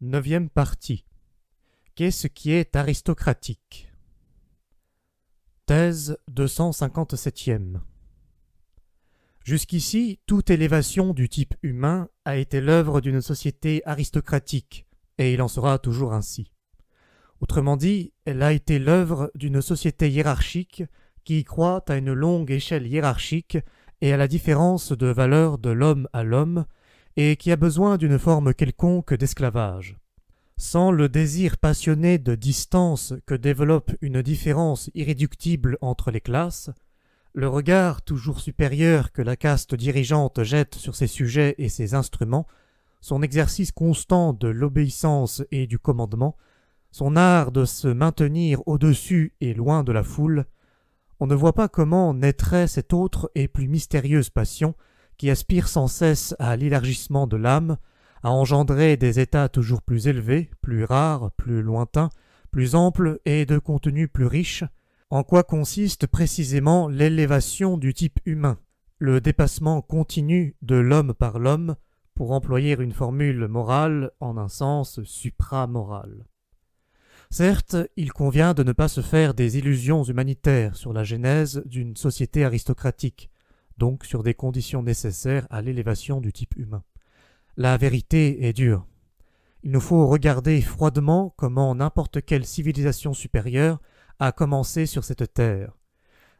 Neuvième partie. Qu'est-ce qui est aristocratique? Thèse 257e. Jusqu'ici, toute élévation du type humain a été l'œuvre d'une société aristocratique, et il en sera toujours ainsi. Autrement dit, elle a été l'œuvre d'une société hiérarchique qui croit à une longue échelle hiérarchique et à la différence de valeur de l'homme à l'homme, et qui a besoin d'une forme quelconque d'esclavage. Sans le désir passionné de distance que développe une différence irréductible entre les classes, le regard toujours supérieur que la caste dirigeante jette sur ses sujets et ses instruments, son exercice constant de l'obéissance et du commandement, son art de se maintenir au-dessus et loin de la foule, on ne voit pas comment naîtrait cette autre et plus mystérieuse passion qui aspire sans cesse à l'élargissement de l'âme, à engendrer des états toujours plus élevés, plus rares, plus lointains, plus amples et de contenu plus riche, en quoi consiste précisément l'élévation du type humain, le dépassement continu de l'homme par l'homme, pour employer une formule morale en un sens supramoral. Certes, il convient de ne pas se faire des illusions humanitaires sur la genèse d'une société aristocratique, donc sur des conditions nécessaires à l'élévation du type humain. La vérité est dure. Il nous faut regarder froidement comment n'importe quelle civilisation supérieure a commencé sur cette terre.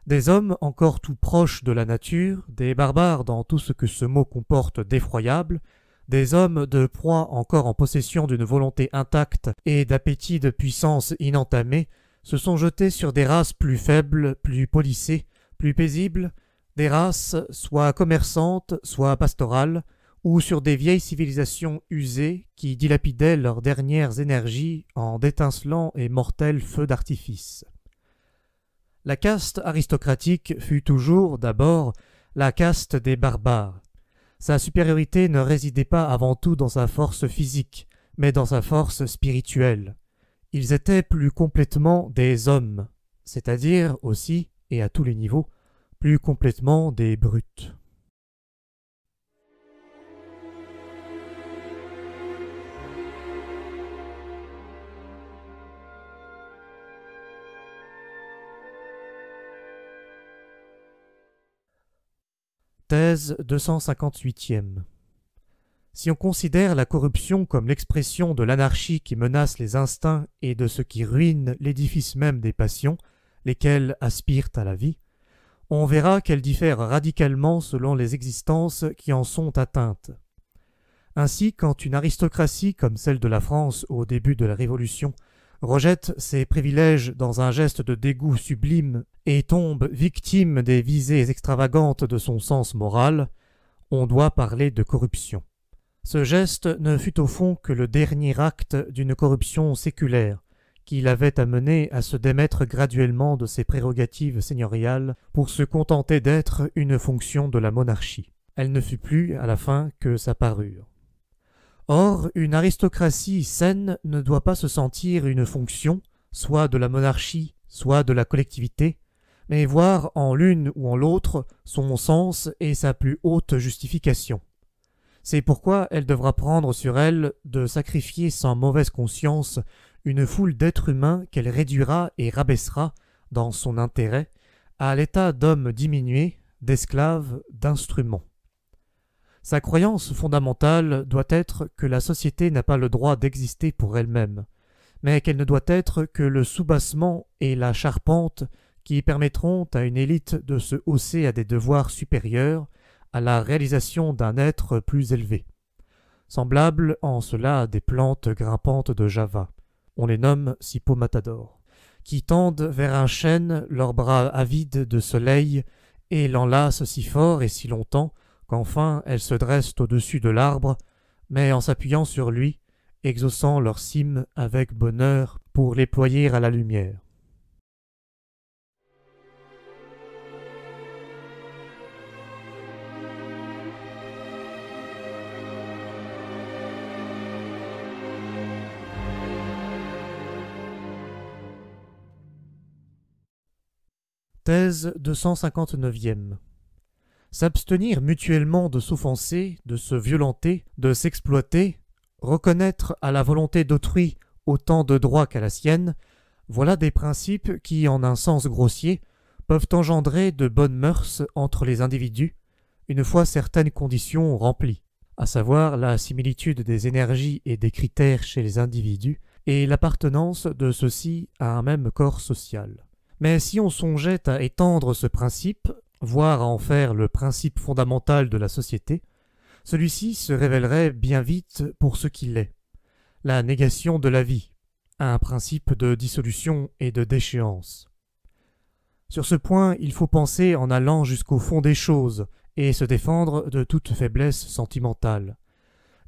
Des hommes encore tout proches de la nature, des barbares dans tout ce que ce mot comporte d'effroyable, des hommes de proie encore en possession d'une volonté intacte et d'appétit de puissance inentamé, se sont jetés sur des races plus faibles, plus polissées, plus paisibles, des races soit commerçantes, soit pastorales, ou sur des vieilles civilisations usées qui dilapidaient leurs dernières énergies en d'étincelants et mortels feux d'artifice. La caste aristocratique fut toujours, d'abord, la caste des barbares. Sa supériorité ne résidait pas avant tout dans sa force physique, mais dans sa force spirituelle. Ils étaient plus complètement des hommes, c'est-à-dire aussi, et à tous les niveaux, plus complètement des brutes. Thèse 258e. Si on considère la corruption comme l'expression de l'anarchie qui menace les instincts et de ce qui ruine l'édifice même des passions, lesquelles aspirent à la vie, on verra qu'elle diffère radicalement selon les existences qui en sont atteintes. Ainsi, quand une aristocratie comme celle de la France au début de la Révolution rejette ses privilèges dans un geste de dégoût sublime et tombe victime des visées extravagantes de son sens moral, on doit parler de corruption. Ce geste ne fut au fond que le dernier acte d'une corruption séculaire, qui l'avait amené à se démettre graduellement de ses prérogatives seigneuriales pour se contenter d'être une fonction de la monarchie. Elle ne fut plus, à la fin, que sa parure. Or, une aristocratie saine ne doit pas se sentir une fonction, soit de la monarchie, soit de la collectivité, mais voir en l'une ou en l'autre son sens et sa plus haute justification. C'est pourquoi elle devra prendre sur elle de sacrifier sans mauvaise conscience une foule d'êtres humains qu'elle réduira et rabaissera, dans son intérêt, à l'état d'hommes diminués, d'esclaves, d'instruments. Sa croyance fondamentale doit être que la société n'a pas le droit d'exister pour elle-même, mais qu'elle ne doit être que le soubassement et la charpente qui permettront à une élite de se hausser à des devoirs supérieurs, à la réalisation d'un être plus élevé. Semblables en cela à des plantes grimpantes de Java, on les nomme Cypomatador, qui tendent vers un chêne leurs bras avides de soleil et l'enlacent si fort et si longtemps qu'enfin elles se dressent au-dessus de l'arbre, mais en s'appuyant sur lui, exaucant leur cime avec bonheur pour les ployer à la lumière. Thèse 259e. S'abstenir mutuellement de s'offenser, de se violenter, de s'exploiter, reconnaître à la volonté d'autrui autant de droits qu'à la sienne, voilà des principes qui, en un sens grossier, peuvent engendrer de bonnes mœurs entre les individus, une fois certaines conditions remplies, à savoir la similitude des énergies et des critères chez les individus et l'appartenance de ceux-ci à un même corps social. Mais si on songeait à étendre ce principe, voire à en faire le principe fondamental de la société, celui-ci se révélerait bien vite pour ce qu'il est, la négation de la vie, un principe de dissolution et de déchéance. Sur ce point, il faut penser en allant jusqu'au fond des choses et se défendre de toute faiblesse sentimentale.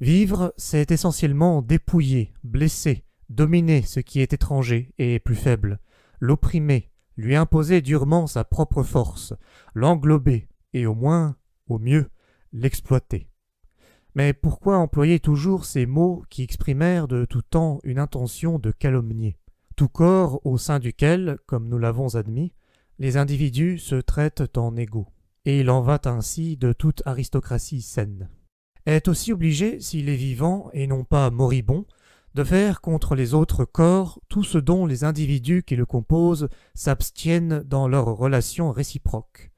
Vivre, c'est essentiellement dépouiller, blesser, dominer ce qui est étranger et plus faible, l'opprimer, lui imposer durement sa propre force, l'englober et au moins, au mieux, l'exploiter. Mais pourquoi employer toujours ces mots qui exprimèrent de tout temps une intention de calomnier? Tout corps au sein duquel, comme nous l'avons admis, les individus se traitent en égaux. Et il en va ainsi de toute aristocratie saine. Est aussi obligé, s'il est vivant et non pas moribond, de faire contre les autres corps tout ce dont les individus qui le composent s'abstiennent dans leurs relations réciproques.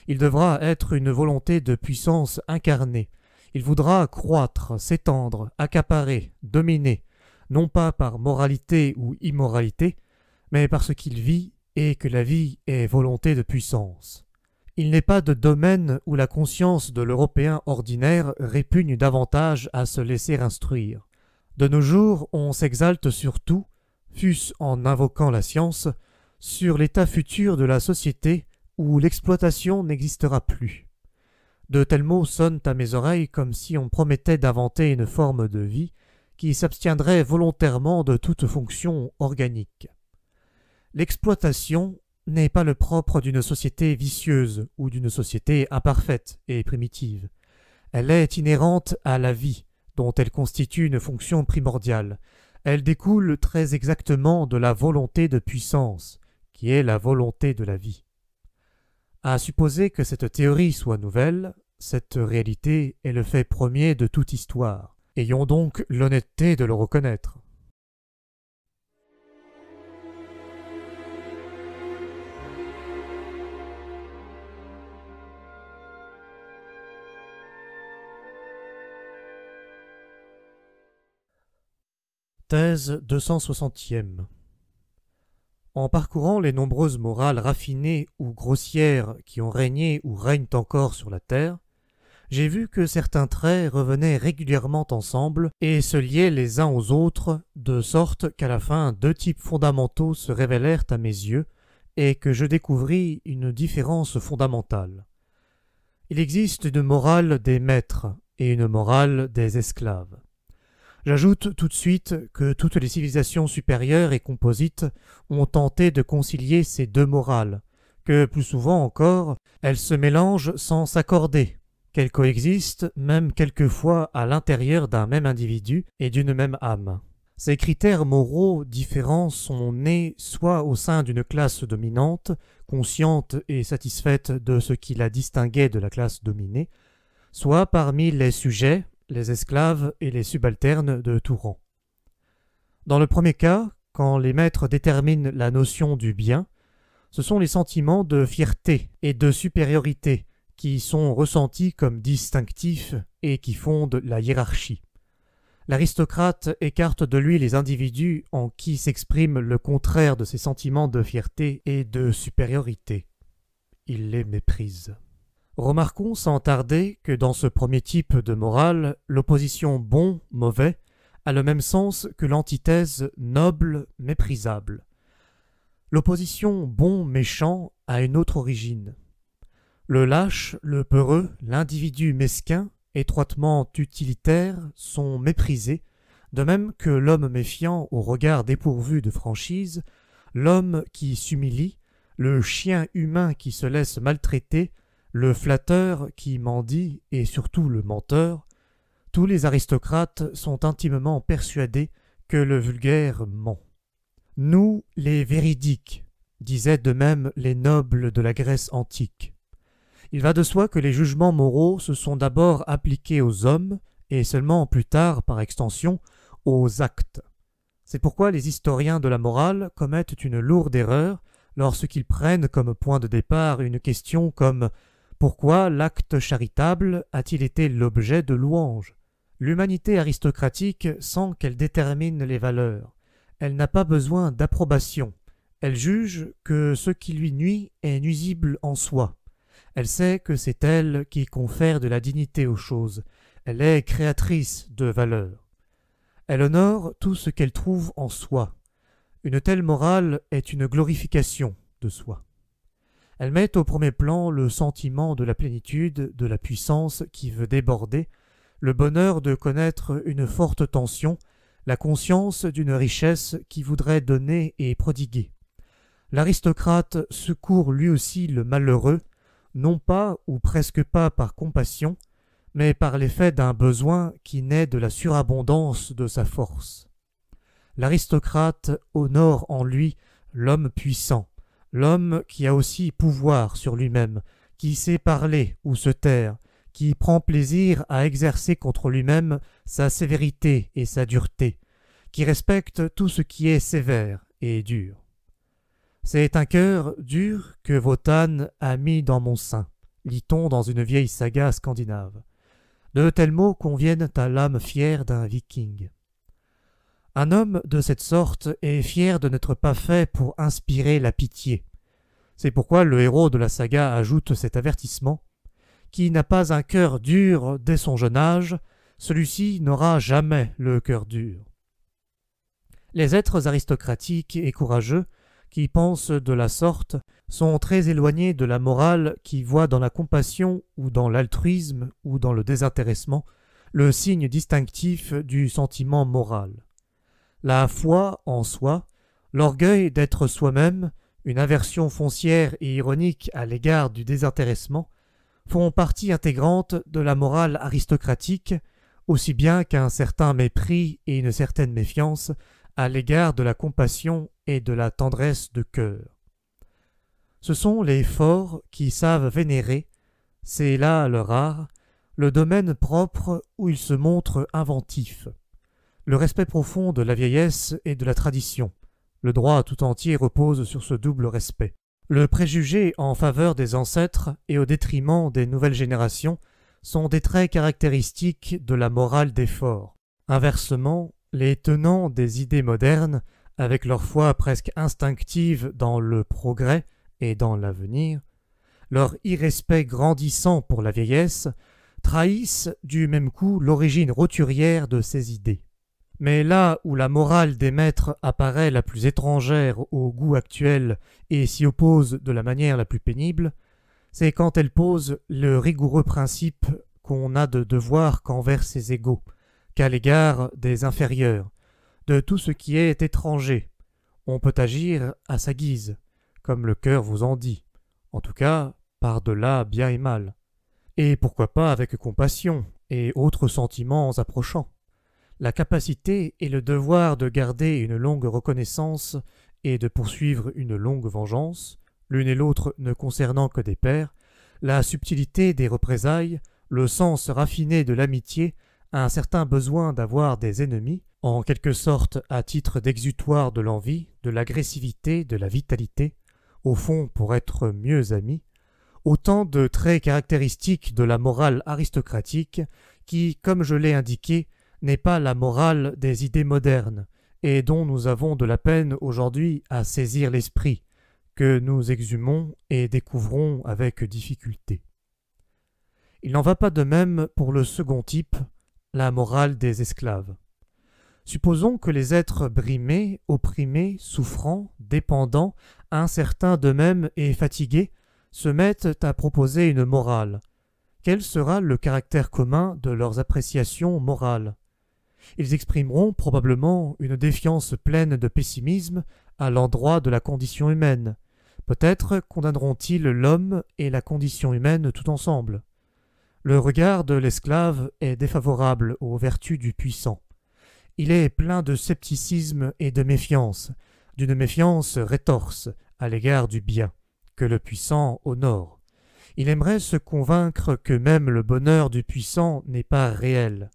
Il devra être une volonté de puissance incarnée. Il voudra croître, s'étendre, accaparer, dominer, non pas par moralité ou immoralité, mais parce qu'il vit et que la vie est volonté de puissance. Il n'est pas de domaine où la conscience de l'Européen ordinaire répugne davantage à se laisser instruire. De nos jours, on s'exalte sur tout, fût-ce en invoquant la science, sur l'état futur de la société où l'exploitation n'existera plus. De tels mots sonnent à mes oreilles comme si on promettait d'inventer une forme de vie qui s'abstiendrait volontairement de toute fonction organique. L'exploitation n'est pas le propre d'une société vicieuse ou d'une société imparfaite et primitive. Elle est inhérente à la vie, dont elle constitue une fonction primordiale. Elle découle très exactement de la volonté de puissance, qui est la volonté de la vie. À supposer que cette théorie soit nouvelle, cette réalité est le fait premier de toute histoire. Ayons donc l'honnêteté de le reconnaître. Thèse 260e. En parcourant les nombreuses morales raffinées ou grossières qui ont régné ou règnent encore sur la terre, j'ai vu que certains traits revenaient régulièrement ensemble et se liaient les uns aux autres, de sorte qu'à la fin deux types fondamentaux se révélèrent à mes yeux et que je découvris une différence fondamentale. Il existe une morale des maîtres et une morale des esclaves. J'ajoute tout de suite que toutes les civilisations supérieures et composites ont tenté de concilier ces deux morales, que plus souvent encore, elles se mélangent sans s'accorder, qu'elles coexistent même quelquefois à l'intérieur d'un même individu et d'une même âme. Ces critères moraux différents sont nés soit au sein d'une classe dominante, consciente et satisfaite de ce qui la distinguait de la classe dominée, soit parmi les sujets, les esclaves et les subalternes de tout rang. Dans le premier cas, quand les maîtres déterminent la notion du bien, ce sont les sentiments de fierté et de supériorité qui sont ressentis comme distinctifs et qui fondent la hiérarchie. L'aristocrate écarte de lui les individus en qui s'exprime le contraire de ces sentiments de fierté et de supériorité. Il les méprise. Remarquons sans tarder que dans ce premier type de morale, l'opposition bon-mauvais a le même sens que l'antithèse noble-méprisable. L'opposition bon-méchant a une autre origine. Le lâche, le peureux, l'individu mesquin, étroitement utilitaire, sont méprisés, de même que l'homme méfiant au regard dépourvu de franchise, l'homme qui s'humilie, le chien humain qui se laisse maltraiter, le flatteur qui mendie et surtout le menteur, tous les aristocrates sont intimement persuadés que le vulgaire ment. Nous, les véridiques, disaient de même les nobles de la Grèce antique. Il va de soi que les jugements moraux se sont d'abord appliqués aux hommes et seulement plus tard, par extension, aux actes. C'est pourquoi les historiens de la morale commettent une lourde erreur lorsqu'ils prennent comme point de départ une question comme « Pourquoi l'acte charitable a-t-il été l'objet de louanges ?» L'humanité aristocratique sent qu'elle détermine les valeurs. Elle n'a pas besoin d'approbation. Elle juge que ce qui lui nuit est nuisible en soi. Elle sait que c'est elle qui confère de la dignité aux choses. Elle est créatrice de valeurs. Elle honore tout ce qu'elle trouve en soi. Une telle morale est une glorification de soi. Elle met au premier plan le sentiment de la plénitude, de la puissance qui veut déborder, le bonheur de connaître une forte tension, la conscience d'une richesse qui voudrait donner et prodiguer. L'aristocrate secourt lui aussi le malheureux, non pas ou presque pas par compassion, mais par l'effet d'un besoin qui naît de la surabondance de sa force. L'aristocrate honore en lui l'homme puissant, l'homme qui a aussi pouvoir sur lui-même, qui sait parler ou se taire, qui prend plaisir à exercer contre lui-même sa sévérité et sa dureté, qui respecte tout ce qui est sévère et dur. C'est un cœur dur que Wotan a mis dans mon sein, lit-on dans une vieille saga scandinave. De tels mots conviennent à l'âme fière d'un viking. Un homme de cette sorte est fier de n'être pas fait pour inspirer la pitié. C'est pourquoi le héros de la saga ajoute cet avertissement. Qui n'a pas un cœur dur dès son jeune âge, celui-ci n'aura jamais le cœur dur. Les êtres aristocratiques et courageux, qui pensent de la sorte, sont très éloignés de la morale qui voit dans la compassion ou dans l'altruisme ou dans le désintéressement le signe distinctif du sentiment moral. La foi en soi, l'orgueil d'être soi-même, une aversion foncière et ironique à l'égard du désintéressement, font partie intégrante de la morale aristocratique, aussi bien qu'un certain mépris et une certaine méfiance à l'égard de la compassion et de la tendresse de cœur. Ce sont les forts qui savent vénérer, c'est là leur art, le domaine propre où ils se montrent inventifs. Le respect profond de la vieillesse et de la tradition. Le droit tout entier repose sur ce double respect. Le préjugé en faveur des ancêtres et au détriment des nouvelles générations sont des traits caractéristiques de la morale des forts. Inversement, les tenants des idées modernes, avec leur foi presque instinctive dans le progrès et dans l'avenir, leur irrespect grandissant pour la vieillesse, trahissent du même coup l'origine roturière de ces idées. Mais là où la morale des maîtres apparaît la plus étrangère au goût actuel et s'y oppose de la manière la plus pénible, c'est quand elle pose le rigoureux principe qu'on n'a de devoir qu'envers ses égaux, qu'à l'égard des inférieurs, de tout ce qui est étranger. On peut agir à sa guise, comme le cœur vous en dit, en tout cas par-delà bien et mal, et pourquoi pas avec compassion et autres sentiments approchants. La capacité et le devoir de garder une longue reconnaissance et de poursuivre une longue vengeance, l'une et l'autre ne concernant que des pairs, la subtilité des représailles, le sens raffiné de l'amitié, un certain besoin d'avoir des ennemis, en quelque sorte à titre d'exutoire de l'envie, de l'agressivité, de la vitalité, au fond pour être mieux amis, autant de traits caractéristiques de la morale aristocratique qui, comme je l'ai indiqué, n'est pas la morale des idées modernes, et dont nous avons de la peine aujourd'hui à saisir l'esprit, que nous exhumons et découvrons avec difficulté. Il n'en va pas de même pour le second type, la morale des esclaves. Supposons que les êtres brimés, opprimés, souffrants, dépendants, incertains d'eux-mêmes et fatigués se mettent à proposer une morale. Quel sera le caractère commun de leurs appréciations morales ? Ils exprimeront probablement une défiance pleine de pessimisme à l'endroit de la condition humaine. Peut-être condamneront-ils l'homme et la condition humaine tout ensemble. Le regard de l'esclave est défavorable aux vertus du puissant. Il est plein de scepticisme et de méfiance, d'une méfiance rétorse à l'égard du bien, que le puissant honore. Il aimerait se convaincre que même le bonheur du puissant n'est pas réel.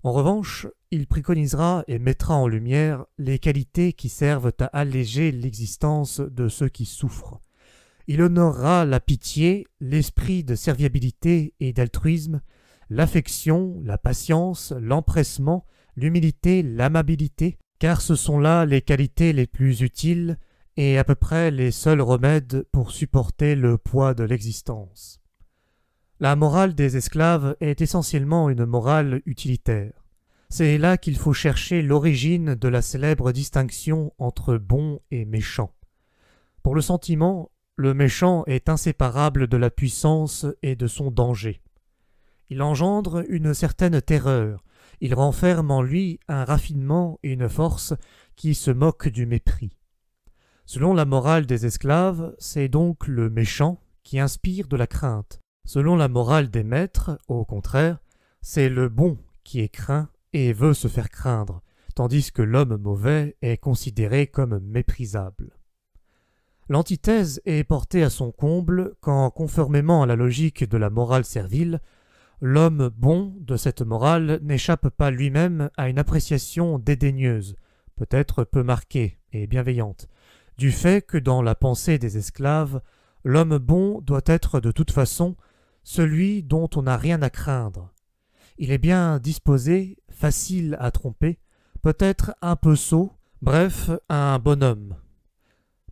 En revanche, il préconisera et mettra en lumière les qualités qui servent à alléger l'existence de ceux qui souffrent. Il honorera la pitié, l'esprit de serviabilité et d'altruisme, l'affection, la patience, l'empressement, l'humilité, l'amabilité, car ce sont là les qualités les plus utiles et à peu près les seuls remèdes pour supporter le poids de l'existence. La morale des esclaves est essentiellement une morale utilitaire. C'est là qu'il faut chercher l'origine de la célèbre distinction entre bon et méchant. Pour le sentiment, le méchant est inséparable de la puissance et de son danger. Il engendre une certaine terreur, il renferme en lui un raffinement et une force qui se moquent du mépris. Selon la morale des esclaves, c'est donc le méchant qui inspire de la crainte. Selon la morale des maîtres, au contraire, c'est le bon qui est craint et veut se faire craindre, tandis que l'homme mauvais est considéré comme méprisable. L'antithèse est portée à son comble quand, conformément à la logique de la morale servile, l'homme bon de cette morale n'échappe pas lui-même à une appréciation dédaigneuse, peut-être peu marquée et bienveillante, du fait que dans la pensée des esclaves, l'homme bon doit être de toute façon celui dont on n'a rien à craindre. Il est bien disposé, facile à tromper, peut-être un peu sot, bref, un bonhomme.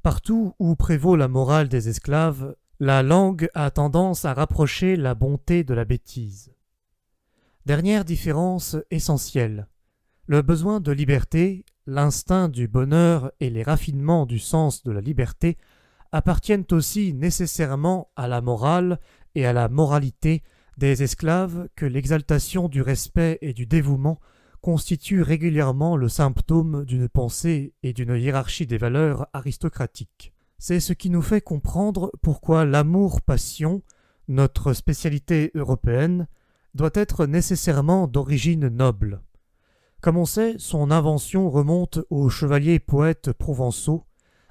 Partout où prévaut la morale des esclaves, la langue a tendance à rapprocher la bonté de la bêtise. Dernière différence essentielle. Le besoin de liberté, l'instinct du bonheur et les raffinements du sens de la liberté appartiennent aussi nécessairement à la morale et à la moralité des esclaves que l'exaltation du respect et du dévouement constitue régulièrement le symptôme d'une pensée et d'une hiérarchie des valeurs aristocratiques. C'est ce qui nous fait comprendre pourquoi l'amour-passion, notre spécialité européenne, doit être nécessairement d'origine noble. Comme on sait, son invention remonte aux chevaliers poètes provençaux,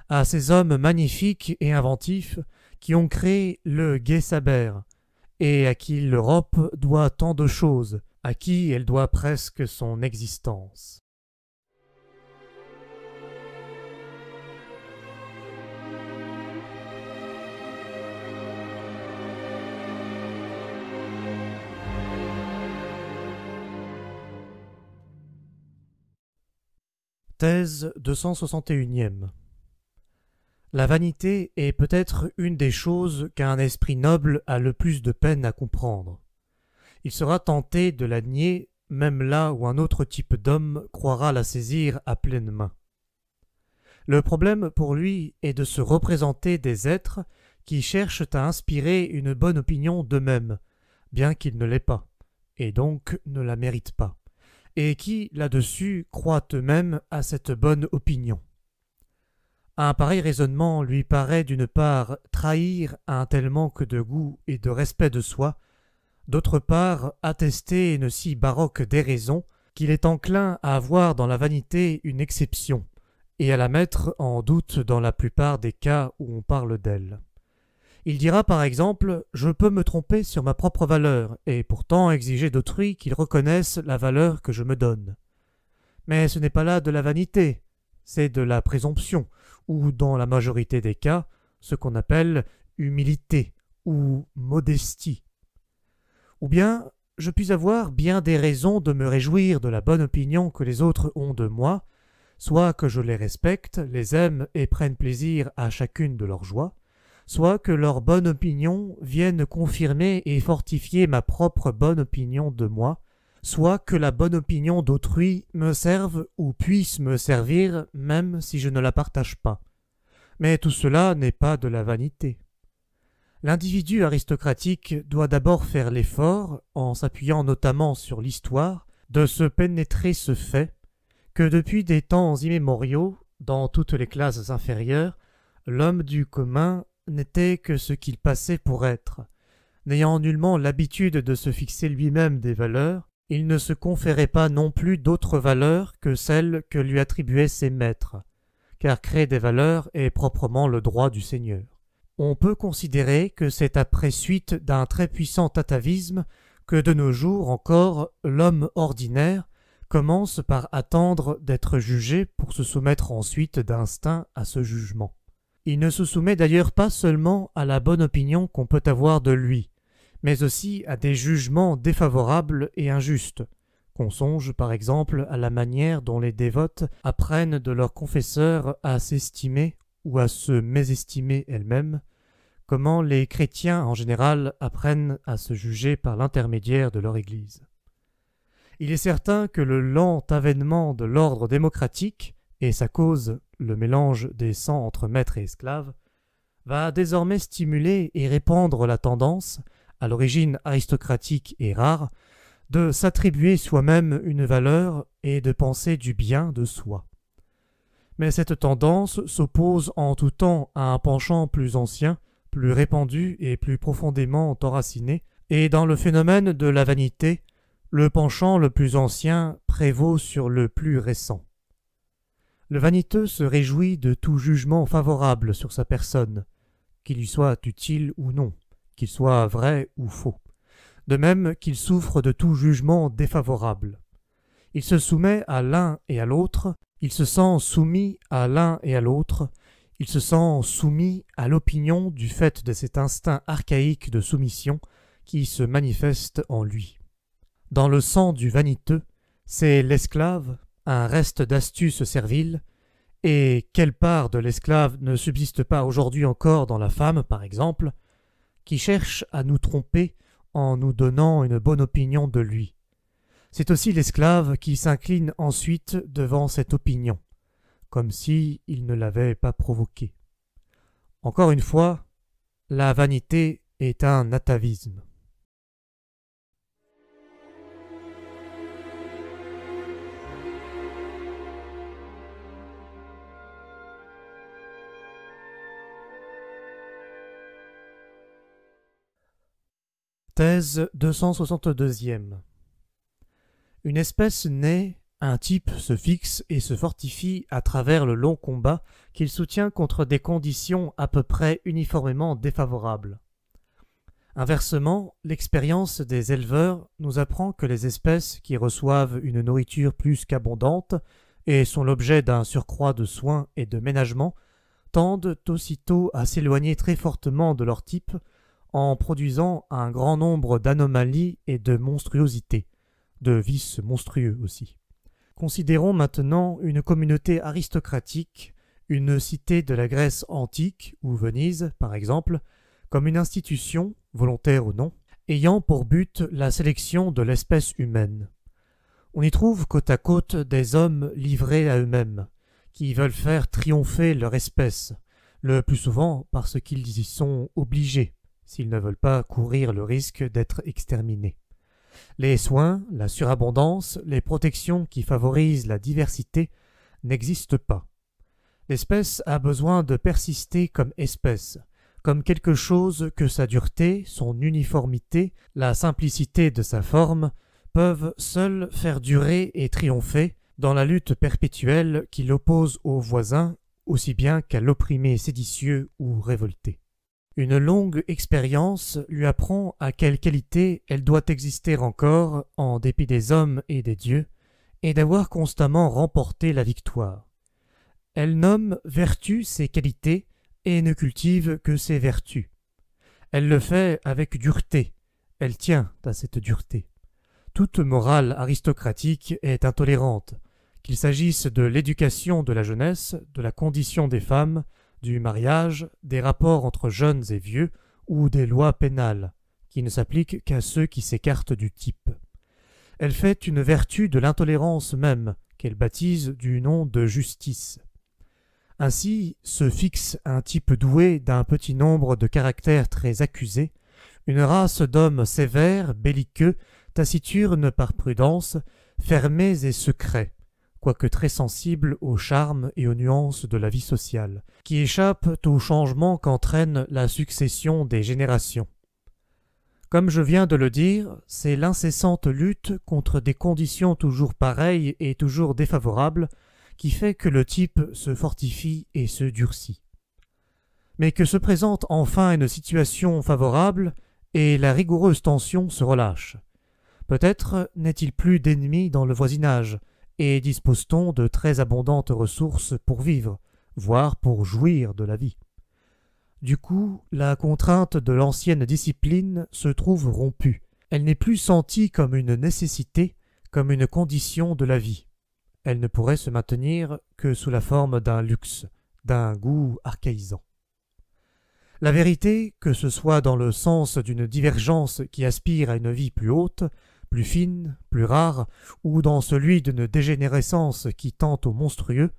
à ces hommes magnifiques et inventifs qui ont créé le gai saber, et à qui l'Europe doit tant de choses, à qui elle doit presque son existence. Thèse 261e. La vanité est peut-être une des choses qu'un esprit noble a le plus de peine à comprendre. Il sera tenté de la nier, même là où un autre type d'homme croira la saisir à pleine main. Le problème pour lui est de se représenter des êtres qui cherchent à inspirer une bonne opinion d'eux-mêmes, bien qu'ils ne l'aient pas, et donc ne la méritent pas, et qui, là-dessus, croient eux-mêmes à cette bonne opinion. Un pareil raisonnement lui paraît d'une part trahir un tel manque de goût et de respect de soi, d'autre part attester une si baroque déraison qu'il est enclin à avoir dans la vanité une exception, et à la mettre en doute dans la plupart des cas où on parle d'elle. Il dira par exemple « Je peux me tromper sur ma propre valeur, et pourtant exiger d'autrui qu'ils reconnaissent la valeur que je me donne. » Mais ce n'est pas là de la vanité, c'est de la présomption, ou dans la majorité des cas, ce qu'on appelle humilité ou modestie. Ou bien, je puis avoir bien des raisons de me réjouir de la bonne opinion que les autres ont de moi, soit que je les respecte, les aime et prenne plaisir à chacune de leurs joies, soit que leur bonne opinion vienne confirmer et fortifier ma propre bonne opinion de moi, soit que la bonne opinion d'autrui me serve ou puisse me servir même si je ne la partage pas. Mais tout cela n'est pas de la vanité. L'individu aristocratique doit d'abord faire l'effort, en s'appuyant notamment sur l'histoire, de se pénétrer ce fait, que depuis des temps immémoriaux, dans toutes les classes inférieures, l'homme du commun n'était que ce qu'il passait pour être. N'ayant nullement l'habitude de se fixer lui-même des valeurs, il ne se conférait pas non plus d'autres valeurs que celles que lui attribuaient ses maîtres, car créer des valeurs est proprement le droit du Seigneur. On peut considérer que c'est après suite d'un très puissant atavisme que de nos jours encore l'homme ordinaire, commence par attendre d'être jugé pour se soumettre ensuite d'instinct à ce jugement. Il ne se soumet d'ailleurs pas seulement à la bonne opinion qu'on peut avoir de lui, mais aussi à des jugements défavorables et injustes. Qu'on songe par exemple à la manière dont les dévotes apprennent de leur confesseur à s'estimer ou à se mésestimer elles-mêmes, comment les chrétiens en général apprennent à se juger par l'intermédiaire de leur Église. Il est certain que le lent avènement de l'ordre démocratique, et sa cause, le mélange des sangs entre maîtres et esclaves, va désormais stimuler et répandre la tendance, à l'origine aristocratique et rare, de s'attribuer soi-même une valeur et de penser du bien de soi. Mais cette tendance s'oppose en tout temps à un penchant plus ancien, plus répandu et plus profondément enraciné, et dans le phénomène de la vanité, le penchant le plus ancien prévaut sur le plus récent. Le vaniteux se réjouit de tout jugement favorable sur sa personne, qu'il lui soit utile ou non, qu'il soit vrai ou faux. De même qu'il souffre de tout jugement défavorable. Il se soumet à l'un et à l'autre, il se sent soumis à l'un et à l'autre, il se sent soumis à l'opinion du fait de cet instinct archaïque de soumission qui se manifeste en lui. Dans le sang du vaniteux, c'est l'esclave, un reste d'astuce servile, et quelle part de l'esclave ne subsiste pas aujourd'hui encore dans la femme, par exemple, qui cherche à nous tromper en nous donnant une bonne opinion de lui. C'est aussi l'esclave qui s'incline ensuite devant cette opinion, comme si il ne l'avait pas provoquée. Encore une fois, la vanité est un atavisme. Thèse 262e. Une espèce naît, un type se fixe et se fortifie à travers le long combat qu'il soutient contre des conditions à peu près uniformément défavorables. Inversement, l'expérience des éleveurs nous apprend que les espèces qui reçoivent une nourriture plus qu'abondante et sont l'objet d'un surcroît de soins et de ménagement tendent aussitôt à s'éloigner très fortement de leur type en produisant un grand nombre d'anomalies et de monstruosités, de vices monstrueux aussi. Considérons maintenant une communauté aristocratique, une cité de la Grèce antique, ou Venise par exemple, comme une institution, volontaire ou non, ayant pour but la sélection de l'espèce humaine. On y trouve côte à côte des hommes livrés à eux-mêmes, qui veulent faire triompher leur espèce, le plus souvent parce qu'ils y sont obligés, s'ils ne veulent pas courir le risque d'être exterminés. Les soins, la surabondance, les protections qui favorisent la diversité n'existent pas. L'espèce a besoin de persister comme espèce, comme quelque chose que sa dureté, son uniformité, la simplicité de sa forme peuvent seuls faire durer et triompher dans la lutte perpétuelle qui l'oppose aux voisins aussi bien qu'à l'opprimé séditieux ou révolté. Une longue expérience lui apprend à quelle qualité elle doit exister encore en dépit des hommes et des dieux, et d'avoir constamment remporté la victoire. Elle nomme vertu ses qualités et ne cultive que ses vertus. Elle le fait avec dureté, elle tient à cette dureté. Toute morale aristocratique est intolérante, qu'il s'agisse de l'éducation de la jeunesse, de la condition des femmes, du mariage, des rapports entre jeunes et vieux, ou des lois pénales, qui ne s'appliquent qu'à ceux qui s'écartent du type. Elle fait une vertu de l'intolérance même, qu'elle baptise du nom de justice. Ainsi se fixe un type doué d'un petit nombre de caractères très accusés, une race d'hommes sévères, belliqueux, taciturnes par prudence, fermés et secrets, quoique très sensibles aux charmes et aux nuances de la vie sociale, qui échappent aux changements qu'entraîne la succession des générations. Comme je viens de le dire, c'est l'incessante lutte contre des conditions toujours pareilles et toujours défavorables qui fait que le type se fortifie et se durcit. Mais que se présente enfin une situation favorable, et la rigoureuse tension se relâche. Peut-être n'est-il plus d'ennemis dans le voisinage, et dispose-t-on de très abondantes ressources pour vivre, voire pour jouir de la vie. Du coup, la contrainte de l'ancienne discipline se trouve rompue. Elle n'est plus sentie comme une nécessité, comme une condition de la vie. Elle ne pourrait se maintenir que sous la forme d'un luxe, d'un goût archaïsant. La vérité, que ce soit dans le sens d'une divergence qui aspire à une vie plus haute, plus fine, plus rare, ou dans celui d'une dégénérescence qui tend au monstrueux,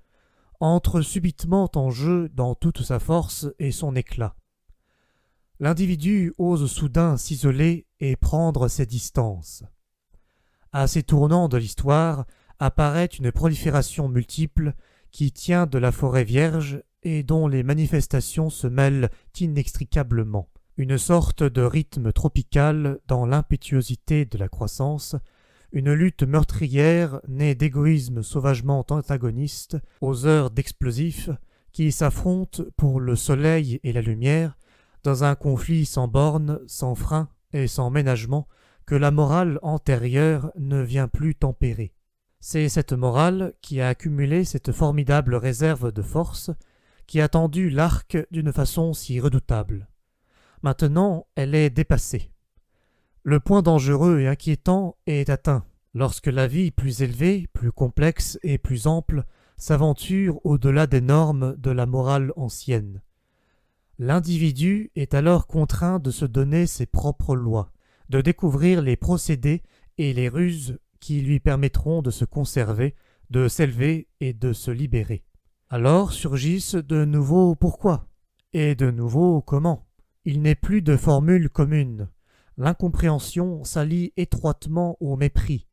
entre subitement en jeu dans toute sa force et son éclat. L'individu ose soudain s'isoler et prendre ses distances. À ces tournants de l'histoire apparaît une prolifération multiple qui tient de la forêt vierge et dont les manifestations se mêlent inextricablement. Une sorte de rythme tropical dans l'impétuosité de la croissance, une lutte meurtrière née d'égoïsmes sauvagement antagonistes aux heures d'explosifs qui s'affrontent pour le soleil et la lumière dans un conflit sans bornes, sans frein et sans ménagement que la morale antérieure ne vient plus tempérer. C'est cette morale qui a accumulé cette formidable réserve de force, qui a tendu l'arc d'une façon si redoutable. Maintenant, elle est dépassée. Le point dangereux et inquiétant est atteint lorsque la vie plus élevée, plus complexe et plus ample s'aventure au-delà des normes de la morale ancienne. L'individu est alors contraint de se donner ses propres lois, de découvrir les procédés et les ruses qui lui permettront de se conserver, de s'élever et de se libérer. Alors surgissent de nouveaux pourquoi et de nouveaux comment. Il n'est plus de formule commune. L'incompréhension s'allie étroitement au mépris.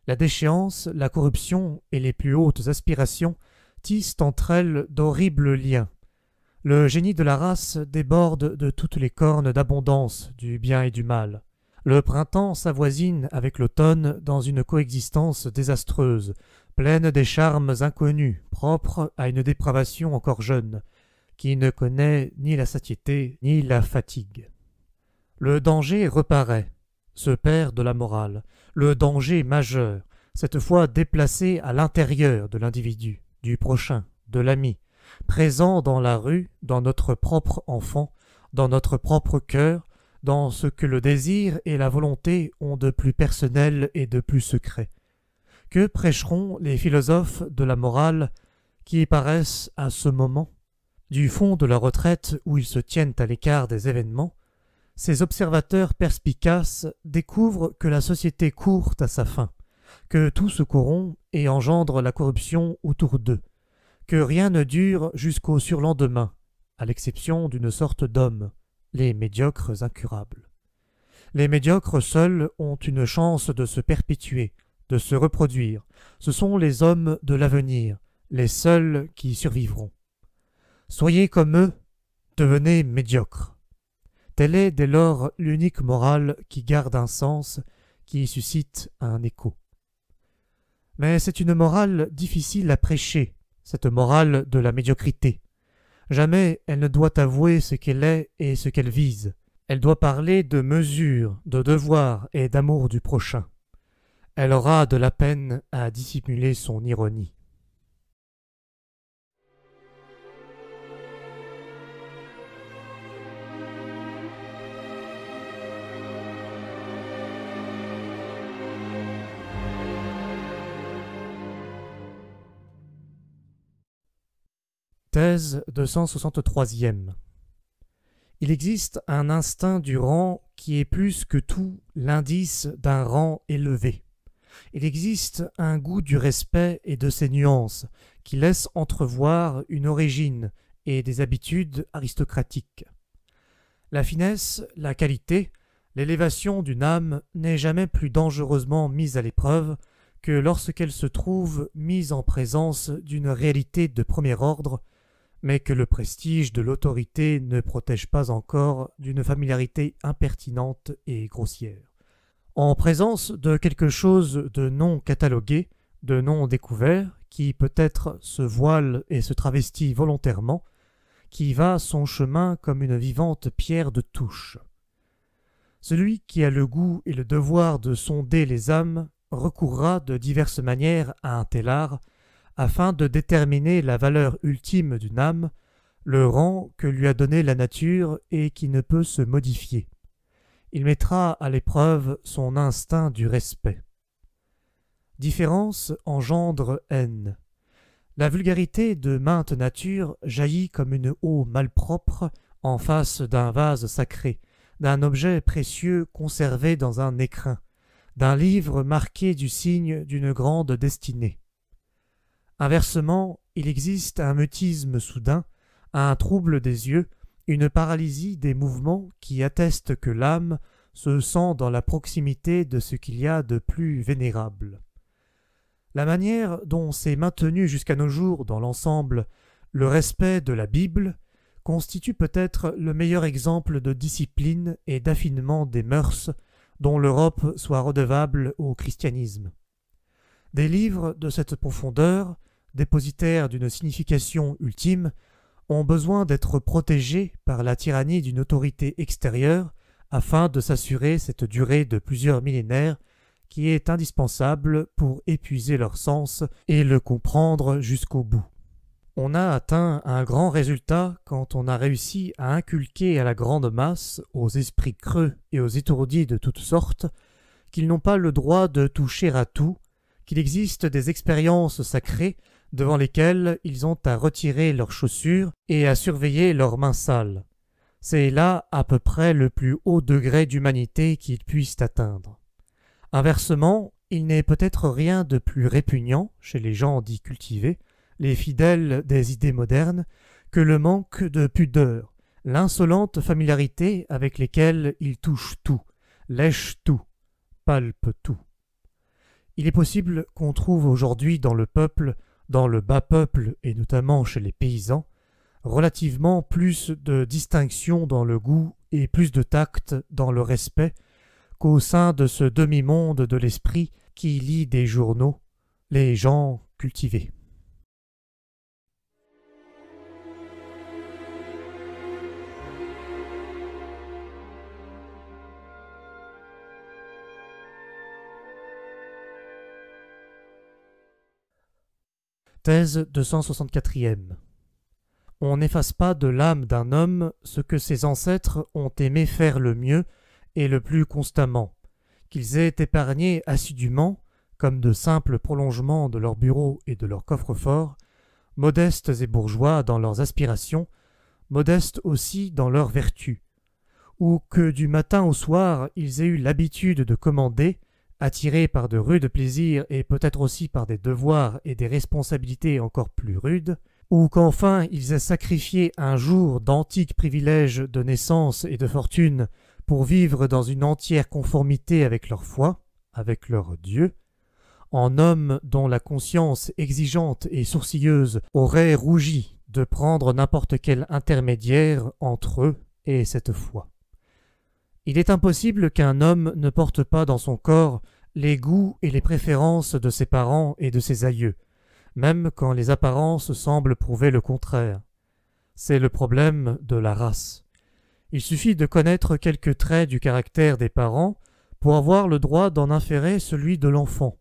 La déchéance, la corruption et les plus hautes aspirations tissent entre elles d'horribles liens. Le génie de la race déborde de toutes les cornes d'abondance du bien et du mal. Le printemps s'avoisine avec l'automne dans une coexistence désastreuse, pleine des charmes inconnus, propres à une dépravation encore jeune, qui ne connaît ni la satiété ni la fatigue. Le danger reparaît, se perd de la morale, le danger majeur, cette fois déplacé à l'intérieur de l'individu, du prochain, de l'ami, présent dans la rue, dans notre propre enfant, dans notre propre cœur, dans ce que le désir et la volonté ont de plus personnel et de plus secret. Que prêcheront les philosophes de la morale qui paraissent à ce moment, du fond de la retraite où ils se tiennent à l'écart des événements, ces observateurs perspicaces découvrent que la société court à sa fin, que tout se corrompt et engendre la corruption autour d'eux, que rien ne dure jusqu'au surlendemain, à l'exception d'une sorte d'hommes, les médiocres incurables. Les médiocres seuls ont une chance de se perpétuer, de se reproduire. Ce sont les hommes de l'avenir, les seuls qui survivront. Soyez comme eux, devenez médiocres. Telle est dès lors l'unique morale qui garde un sens, qui suscite un écho. Mais c'est une morale difficile à prêcher, cette morale de la médiocrité. Jamais elle ne doit avouer ce qu'elle est et ce qu'elle vise. Elle doit parler de mesure, de devoir et d'amour du prochain. Elle aura de la peine à dissimuler son ironie. Thèse 263e. Il existe un instinct du rang qui est plus que tout l'indice d'un rang élevé. Il existe un goût du respect et de ses nuances qui laisse entrevoir une origine et des habitudes aristocratiques. La finesse, la qualité, l'élévation d'une âme n'est jamais plus dangereusement mise à l'épreuve que lorsqu'elle se trouve mise en présence d'une réalité de premier ordre, mais que le prestige de l'autorité ne protège pas encore d'une familiarité impertinente et grossière. En présence de quelque chose de non catalogué, de non découvert, qui peut-être se voile et se travestit volontairement, qui va son chemin comme une vivante pierre de touche. Celui qui a le goût et le devoir de sonder les âmes recourra de diverses manières à un tel art, afin de déterminer la valeur ultime d'une âme, le rang que lui a donné la nature et qui ne peut se modifier. Il mettra à l'épreuve son instinct du respect. Différence engendre haine. La vulgarité de mainte nature jaillit comme une eau malpropre en face d'un vase sacré, d'un objet précieux conservé dans un écrin, d'un livre marqué du signe d'une grande destinée. Inversement, il existe un mutisme soudain, un trouble des yeux, une paralysie des mouvements qui attestent que l'âme se sent dans la proximité de ce qu'il y a de plus vénérable. La manière dont s'est maintenu jusqu'à nos jours dans l'ensemble le respect de la Bible constitue peut-être le meilleur exemple de discipline et d'affinement des mœurs dont l'Europe soit redevable au christianisme. Des livres de cette profondeur, dépositaires d'une signification ultime, ont besoin d'être protégés par la tyrannie d'une autorité extérieure afin de s'assurer cette durée de plusieurs millénaires qui est indispensable pour épuiser leur sens et le comprendre jusqu'au bout. On a atteint un grand résultat quand on a réussi à inculquer à la grande masse, aux esprits creux et aux étourdis de toutes sortes, qu'ils n'ont pas le droit de toucher à tout, qu'il existe des expériences sacrées devant lesquelles ils ont à retirer leurs chaussures et à surveiller leurs mains sales. C'est là à peu près le plus haut degré d'humanité qu'ils puissent atteindre. Inversement, il n'est peut-être rien de plus répugnant chez les gens dits cultivés, les fidèles des idées modernes, que le manque de pudeur, l'insolente familiarité avec lesquelles ils touchent tout, lèchent tout, palpent tout. Il est possible qu'on trouve aujourd'hui dans le peuple, dans le bas peuple et notamment chez les paysans, relativement plus de distinction dans le goût et plus de tact dans le respect qu'au sein de ce demi-monde de l'esprit qui lit des journaux, les gens cultivés. Thèse 264e. On n'efface pas de l'âme d'un homme ce que ses ancêtres ont aimé faire le mieux et le plus constamment, qu'ils aient épargné assidûment, comme de simples prolongements de leurs bureaux et de leurs coffres-forts, modestes et bourgeois dans leurs aspirations, modestes aussi dans leurs vertus, ou que du matin au soir ils aient eu l'habitude de commander, attirés par de rudes plaisirs et peut-être aussi par des devoirs et des responsabilités encore plus rudes, ou qu'enfin ils aient sacrifié un jour d'antiques privilèges de naissance et de fortune pour vivre dans une entière conformité avec leur foi, avec leur Dieu, en hommes dont la conscience exigeante et sourcilleuse aurait rougi de prendre n'importe quel intermédiaire entre eux et cette foi. Il est impossible qu'un homme ne porte pas dans son corps les goûts et les préférences de ses parents et de ses aïeux, même quand les apparences semblent prouver le contraire. C'est le problème de la race. Il suffit de connaître quelques traits du caractère des parents pour avoir le droit d'en inférer celui de l'enfant.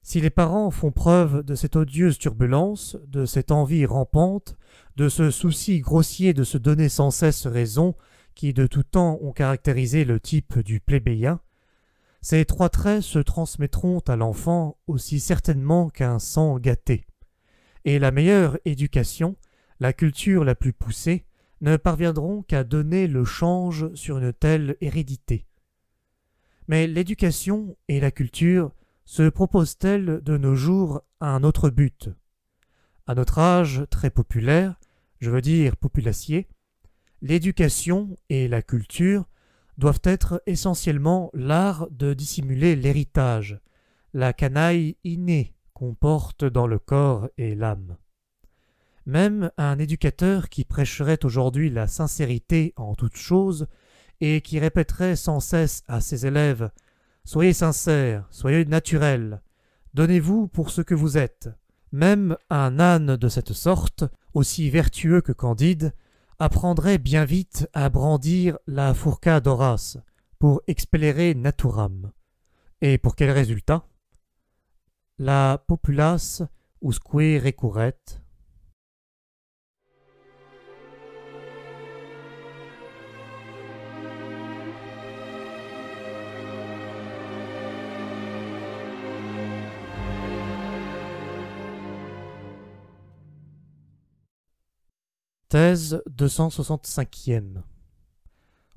Si les parents font preuve de cette odieuse turbulence, de cette envie rampante, de ce souci grossier de se donner sans cesse raison, qui de tout temps ont caractérisé le type du plébéien, ces trois traits se transmettront à l'enfant aussi certainement qu'un sang gâté. Et la meilleure éducation, la culture la plus poussée, ne parviendront qu'à donner le change sur une telle hérédité. Mais l'éducation et la culture se proposent-elles de nos jours un autre but? À notre âge très populaire, je veux dire populacier, l'éducation et la culture doivent être essentiellement l'art de dissimuler l'héritage, la canaille innée qu'on porte dans le corps et l'âme. Même un éducateur qui prêcherait aujourd'hui la sincérité en toutes choses et qui répéterait sans cesse à ses élèves « Soyez sincères, soyez naturels, donnez-vous pour ce que vous êtes », même un âne de cette sorte, aussi vertueux que candide, apprendrait bien vite à brandir la fourca d'Horace, pour expellere naturam. Et pour quel résultat? La populace usque recurret. Thèse 265e.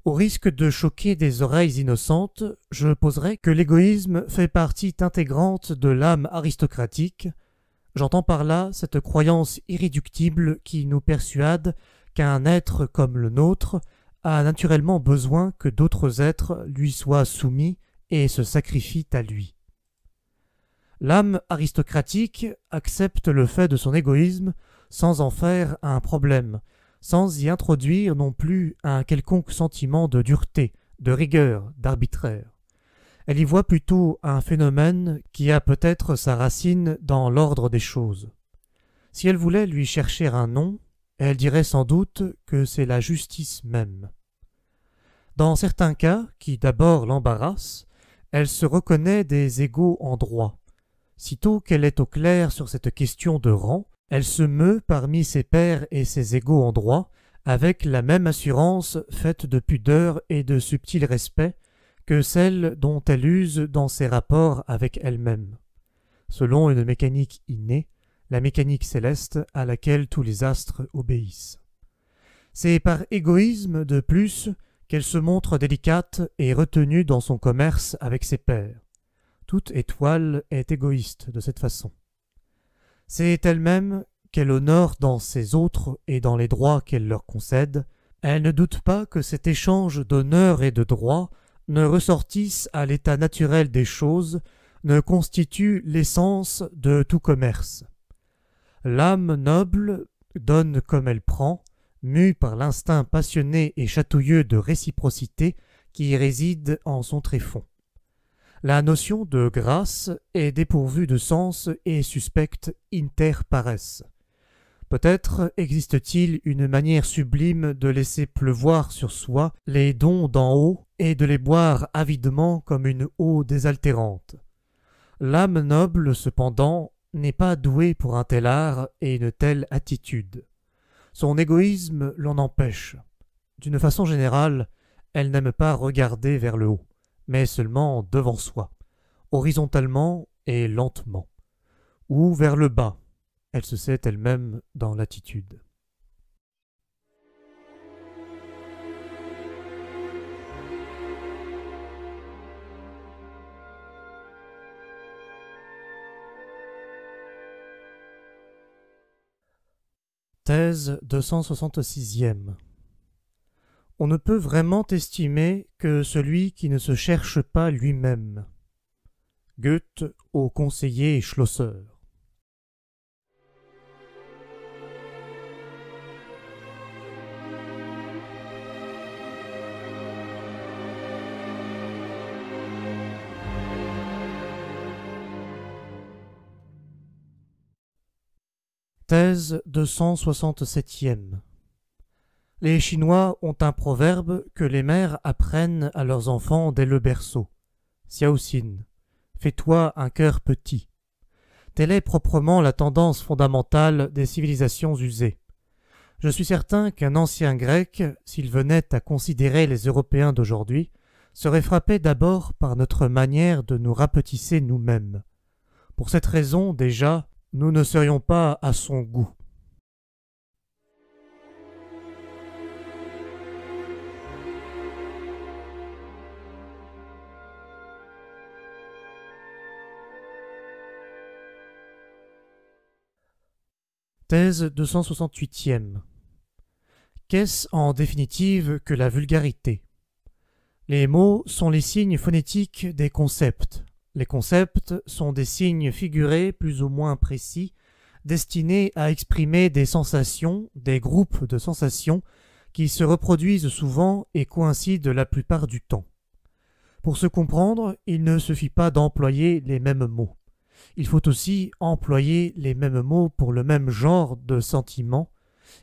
Au risque de choquer des oreilles innocentes, je poserai que l'égoïsme fait partie intégrante de l'âme aristocratique. J'entends par là cette croyance irréductible qui nous persuade qu'un être comme le nôtre a naturellement besoin que d'autres êtres lui soient soumis et se sacrifient à lui. L'âme aristocratique accepte le fait de son égoïsme sans en faire un problème, sans y introduire non plus un quelconque sentiment de dureté, de rigueur, d'arbitraire. Elle y voit plutôt un phénomène qui a peut-être sa racine dans l'ordre des choses. Si elle voulait lui chercher un nom, elle dirait sans doute que c'est la justice même. Dans certains cas, qui d'abord l'embarrassent, elle se reconnaît des égaux en droit. Sitôt qu'elle est au clair sur cette question de rang, elle se meut parmi ses pairs et ses égaux en droit avec la même assurance faite de pudeur et de subtil respect que celle dont elle use dans ses rapports avec elle-même, selon une mécanique innée, la mécanique céleste à laquelle tous les astres obéissent. C'est par égoïsme de plus qu'elle se montre délicate et retenue dans son commerce avec ses pairs. Toute étoile est égoïste de cette façon. C'est elle-même qu'elle honore dans ses autres et dans les droits qu'elle leur concède. Elle ne doute pas que cet échange d'honneur et de droit ne ressortisse à l'état naturel des choses, ne constitue l'essence de tout commerce. L'âme noble donne comme elle prend, mue par l'instinct passionné et chatouilleux de réciprocité qui réside en son tréfonds. La notion de grâce est dépourvue de sens et suspecte inter pares. Peut-être existe-t-il une manière sublime de laisser pleuvoir sur soi les dons d'en haut et de les boire avidement comme une eau désaltérante. L'âme noble, cependant, n'est pas douée pour un tel art et une telle attitude. Son égoïsme l'en empêche. D'une façon générale, elle n'aime pas regarder vers le haut, mais seulement devant soi, horizontalement et lentement, ou vers le bas. Elle se sait elle-même dans l'attitude. Thèse 266e. On ne peut vraiment estimer que celui qui ne se cherche pas lui-même. Goethe au conseiller Schlosser. Thèse 267e. Les Chinois ont un proverbe que les mères apprennent à leurs enfants dès le berceau. Xiaoxin, fais-toi un cœur petit. Telle est proprement la tendance fondamentale des civilisations usées. Je suis certain qu'un ancien grec, s'il venait à considérer les Européens d'aujourd'hui, serait frappé d'abord par notre manière de nous rapetisser nous-mêmes. Pour cette raison, déjà, nous ne serions pas à son goût. Thèse 268e. Qu'est-ce en définitive que la vulgarité? Les mots sont les signes phonétiques des concepts. Les concepts sont des signes figurés plus ou moins précis, destinés à exprimer des sensations, des groupes de sensations qui se reproduisent souvent et coïncident la plupart du temps. Pour se comprendre, il ne suffit pas d'employer les mêmes mots. Il faut aussi employer les mêmes mots pour le même genre de sentiments.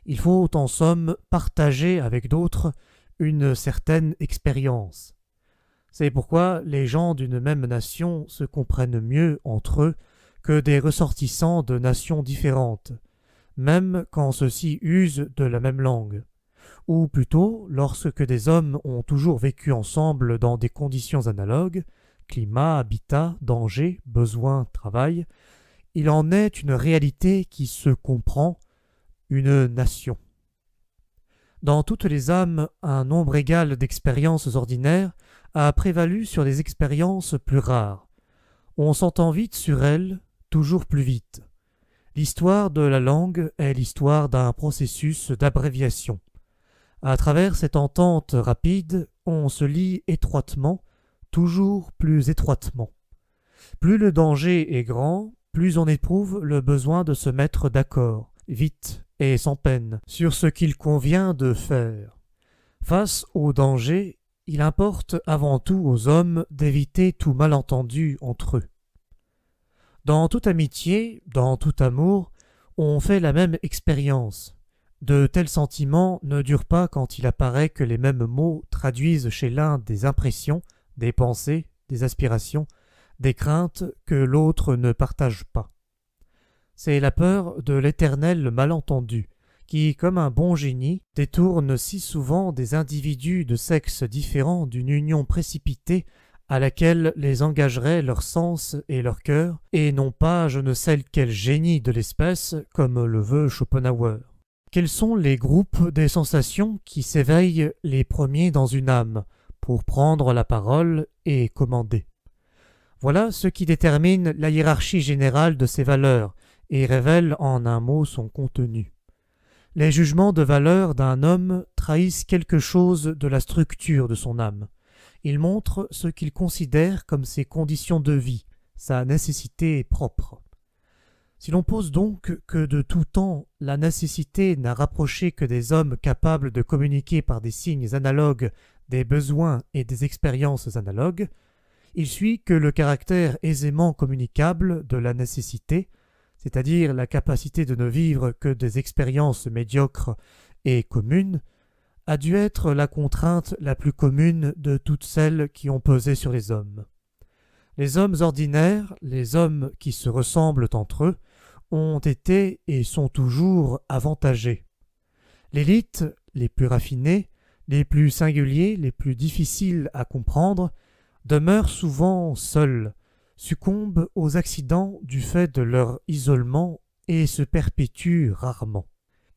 Il faut en somme partager avec d'autres une certaine expérience. C'est pourquoi les gens d'une même nation se comprennent mieux entre eux que des ressortissants de nations différentes, même quand ceux-ci usent de la même langue, ou plutôt lorsque des hommes ont toujours vécu ensemble dans des conditions analogues, climat, habitat, danger, besoin, travail, il en est une réalité qui se comprend, une nation. Dans toutes les âmes, un nombre égal d'expériences ordinaires a prévalu sur les expériences plus rares. On s'entend vite sur elles, toujours plus vite. L'histoire de la langue est l'histoire d'un processus d'abréviation. À travers cette entente rapide, on se lie étroitement, toujours plus étroitement. Plus le danger est grand, plus on éprouve le besoin de se mettre d'accord, vite et sans peine, sur ce qu'il convient de faire. Face au danger, il importe avant tout aux hommes d'éviter tout malentendu entre eux. Dans toute amitié, dans tout amour, on fait la même expérience. De tels sentiments ne durent pas quand il apparaît que les mêmes mots traduisent chez l'un des impressions, des pensées, des aspirations, des craintes que l'autre ne partage pas. C'est la peur de l'éternel malentendu, qui, comme un bon génie, détourne si souvent des individus de sexes différents d'une union précipitée à laquelle les engagerait leur sens et leur cœur, et non pas je ne sais quel génie de l'espèce, comme le veut Schopenhauer. Quels sont les groupes des sensations qui s'éveillent les premiers dans une âme, pour prendre la parole et commander? Voilà ce qui détermine la hiérarchie générale de ces valeurs, et révèle en un mot son contenu. Les jugements de valeur d'un homme trahissent quelque chose de la structure de son âme. Ils montrent ce qu'il considère comme ses conditions de vie, sa nécessité propre. Si l'on pose donc que de tout temps la nécessité n'a rapproché que des hommes capables de communiquer par des signes analogues des besoins et des expériences analogues, il suit que le caractère aisément communicable de la nécessité, c'est-à-dire la capacité de ne vivre que des expériences médiocres et communes, a dû être la contrainte la plus commune de toutes celles qui ont pesé sur les hommes. Les hommes ordinaires, les hommes qui se ressemblent entre eux, ont été et sont toujours avantagés. L'élite, les plus raffinés, les plus singuliers, les plus difficiles à comprendre, demeurent souvent seuls, succombent aux accidents du fait de leur isolement et se perpétuent rarement.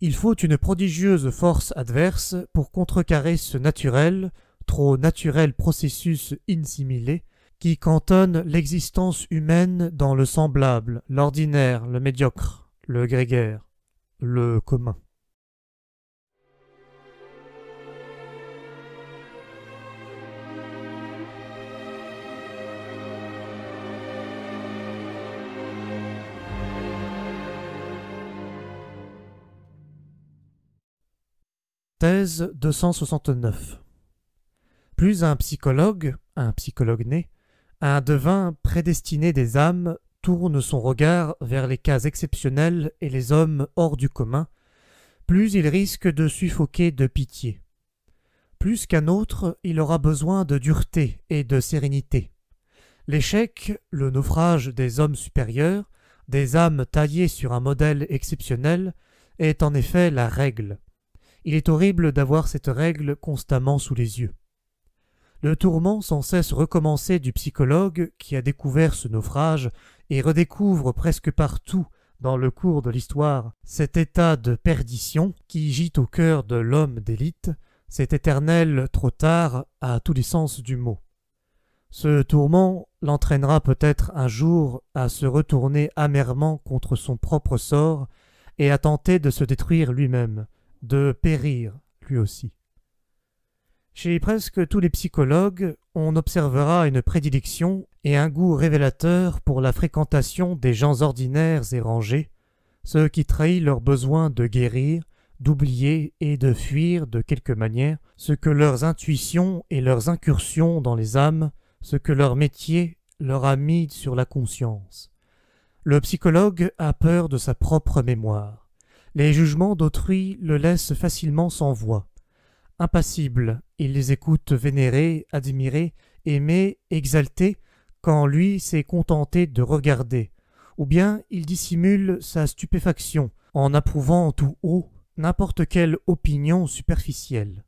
Il faut une prodigieuse force adverse pour contrecarrer ce naturel, trop naturel processus insimilé, qui cantonne l'existence humaine dans le semblable, l'ordinaire, le médiocre, le grégaire, le commun. Thèse 269. Plus un psychologue né, un devin prédestiné des âmes tourne son regard vers les cas exceptionnels et les hommes hors du commun, plus il risque de suffoquer de pitié. Plus qu'un autre, il aura besoin de dureté et de sérénité. L'échec, le naufrage des hommes supérieurs, des âmes taillées sur un modèle exceptionnel, est en effet la règle. Il est horrible d'avoir cette règle constamment sous les yeux. Le tourment sans cesse recommencé du psychologue qui a découvert ce naufrage et redécouvre presque partout dans le cours de l'histoire cet état de perdition qui gît au cœur de l'homme d'élite, cet éternel trop tard à tous les sens du mot. Ce tourment l'entraînera peut-être un jour à se retourner amèrement contre son propre sort et à tenter de se détruire lui-même, de périr lui aussi. Chez presque tous les psychologues, on observera une prédilection et un goût révélateur pour la fréquentation des gens ordinaires et rangés, ce qui trahit leur besoin de guérir, d'oublier et de fuir de quelque manière ce que leurs intuitions et leurs incursions dans les âmes, ce que leur métier leur a mis sur la conscience. Le psychologue a peur de sa propre mémoire. Les jugements d'autrui le laissent facilement sans voix. Impassible, il les écoute vénérer, admirer aimer, exalter, quand lui s'est contenté de regarder, ou bien il dissimule sa stupéfaction en approuvant tout haut n'importe quelle opinion superficielle.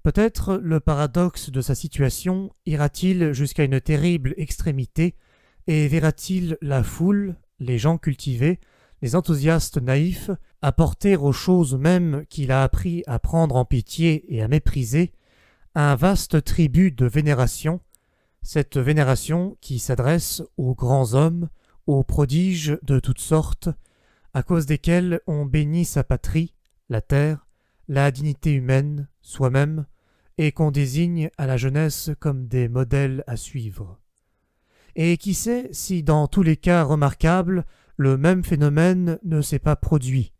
Peut-être le paradoxe de sa situation ira-t-il jusqu'à une terrible extrémité et verra-t-il la foule, les gens cultivés, les enthousiastes naïfs, apporter aux choses mêmes qu'il a appris à prendre en pitié et à mépriser, un vaste tribut de vénération, cette vénération qui s'adresse aux grands hommes, aux prodiges de toutes sortes, à cause desquels on bénit sa patrie, la terre, la dignité humaine, soi-même, et qu'on désigne à la jeunesse comme des modèles à suivre. Et qui sait si dans tous les cas remarquables, le même phénomène ne s'est pas produit.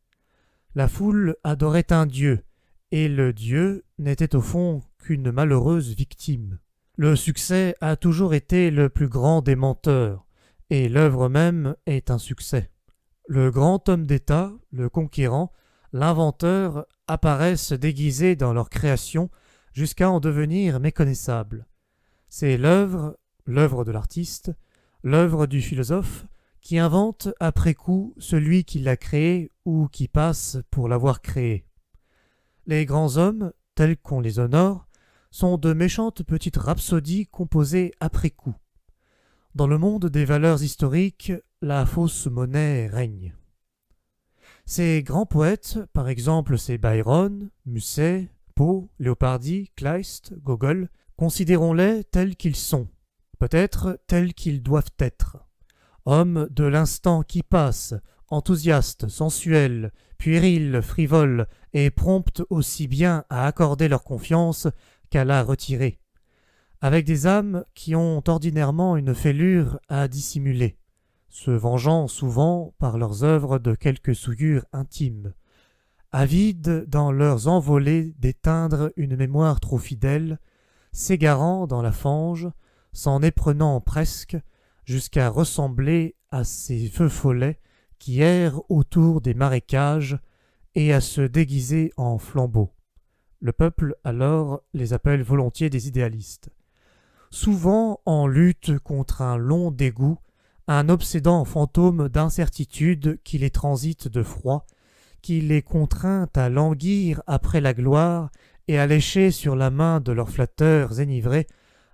La foule adorait un dieu, et le dieu n'était au fond qu'une malheureuse victime. Le succès a toujours été le plus grand des menteurs, et l'œuvre même est un succès. Le grand homme d'État, le conquérant, l'inventeur apparaissent déguisés dans leur création jusqu'à en devenir méconnaissables. C'est l'œuvre de l'artiste, l'œuvre du philosophe, qui invente après coup celui qui l'a créé ou qui passe pour l'avoir créé. Les grands hommes, tels qu'on les honore, sont de méchantes petites rhapsodies composées après coup. Dans le monde des valeurs historiques, la fausse monnaie règne. Ces grands poètes, par exemple ces Byron, Musset, Poe, Leopardi, Kleist, Gogol, considérons-les tels qu'ils sont, peut-être tels qu'ils doivent être. Hommes de l'instant qui passe, enthousiastes, sensuels, puérils, frivoles, et promptes aussi bien à accorder leur confiance qu'à la retirer, avec des âmes qui ont ordinairement une fêlure à dissimuler, se vengeant souvent par leurs œuvres de quelque souillure intime, avides dans leurs envolées d'éteindre une mémoire trop fidèle, s'égarant dans la fange, s'en éprenant presque, jusqu'à ressembler à ces feux follets qui errent autour des marécages et à se déguiser en flambeaux. Le peuple, alors, les appelle volontiers des idéalistes. Souvent en lutte contre un long dégoût, un obsédant fantôme d'incertitude qui les transite de froid, qui les contraint à languir après la gloire et à lécher sur la main de leurs flatteurs énivrés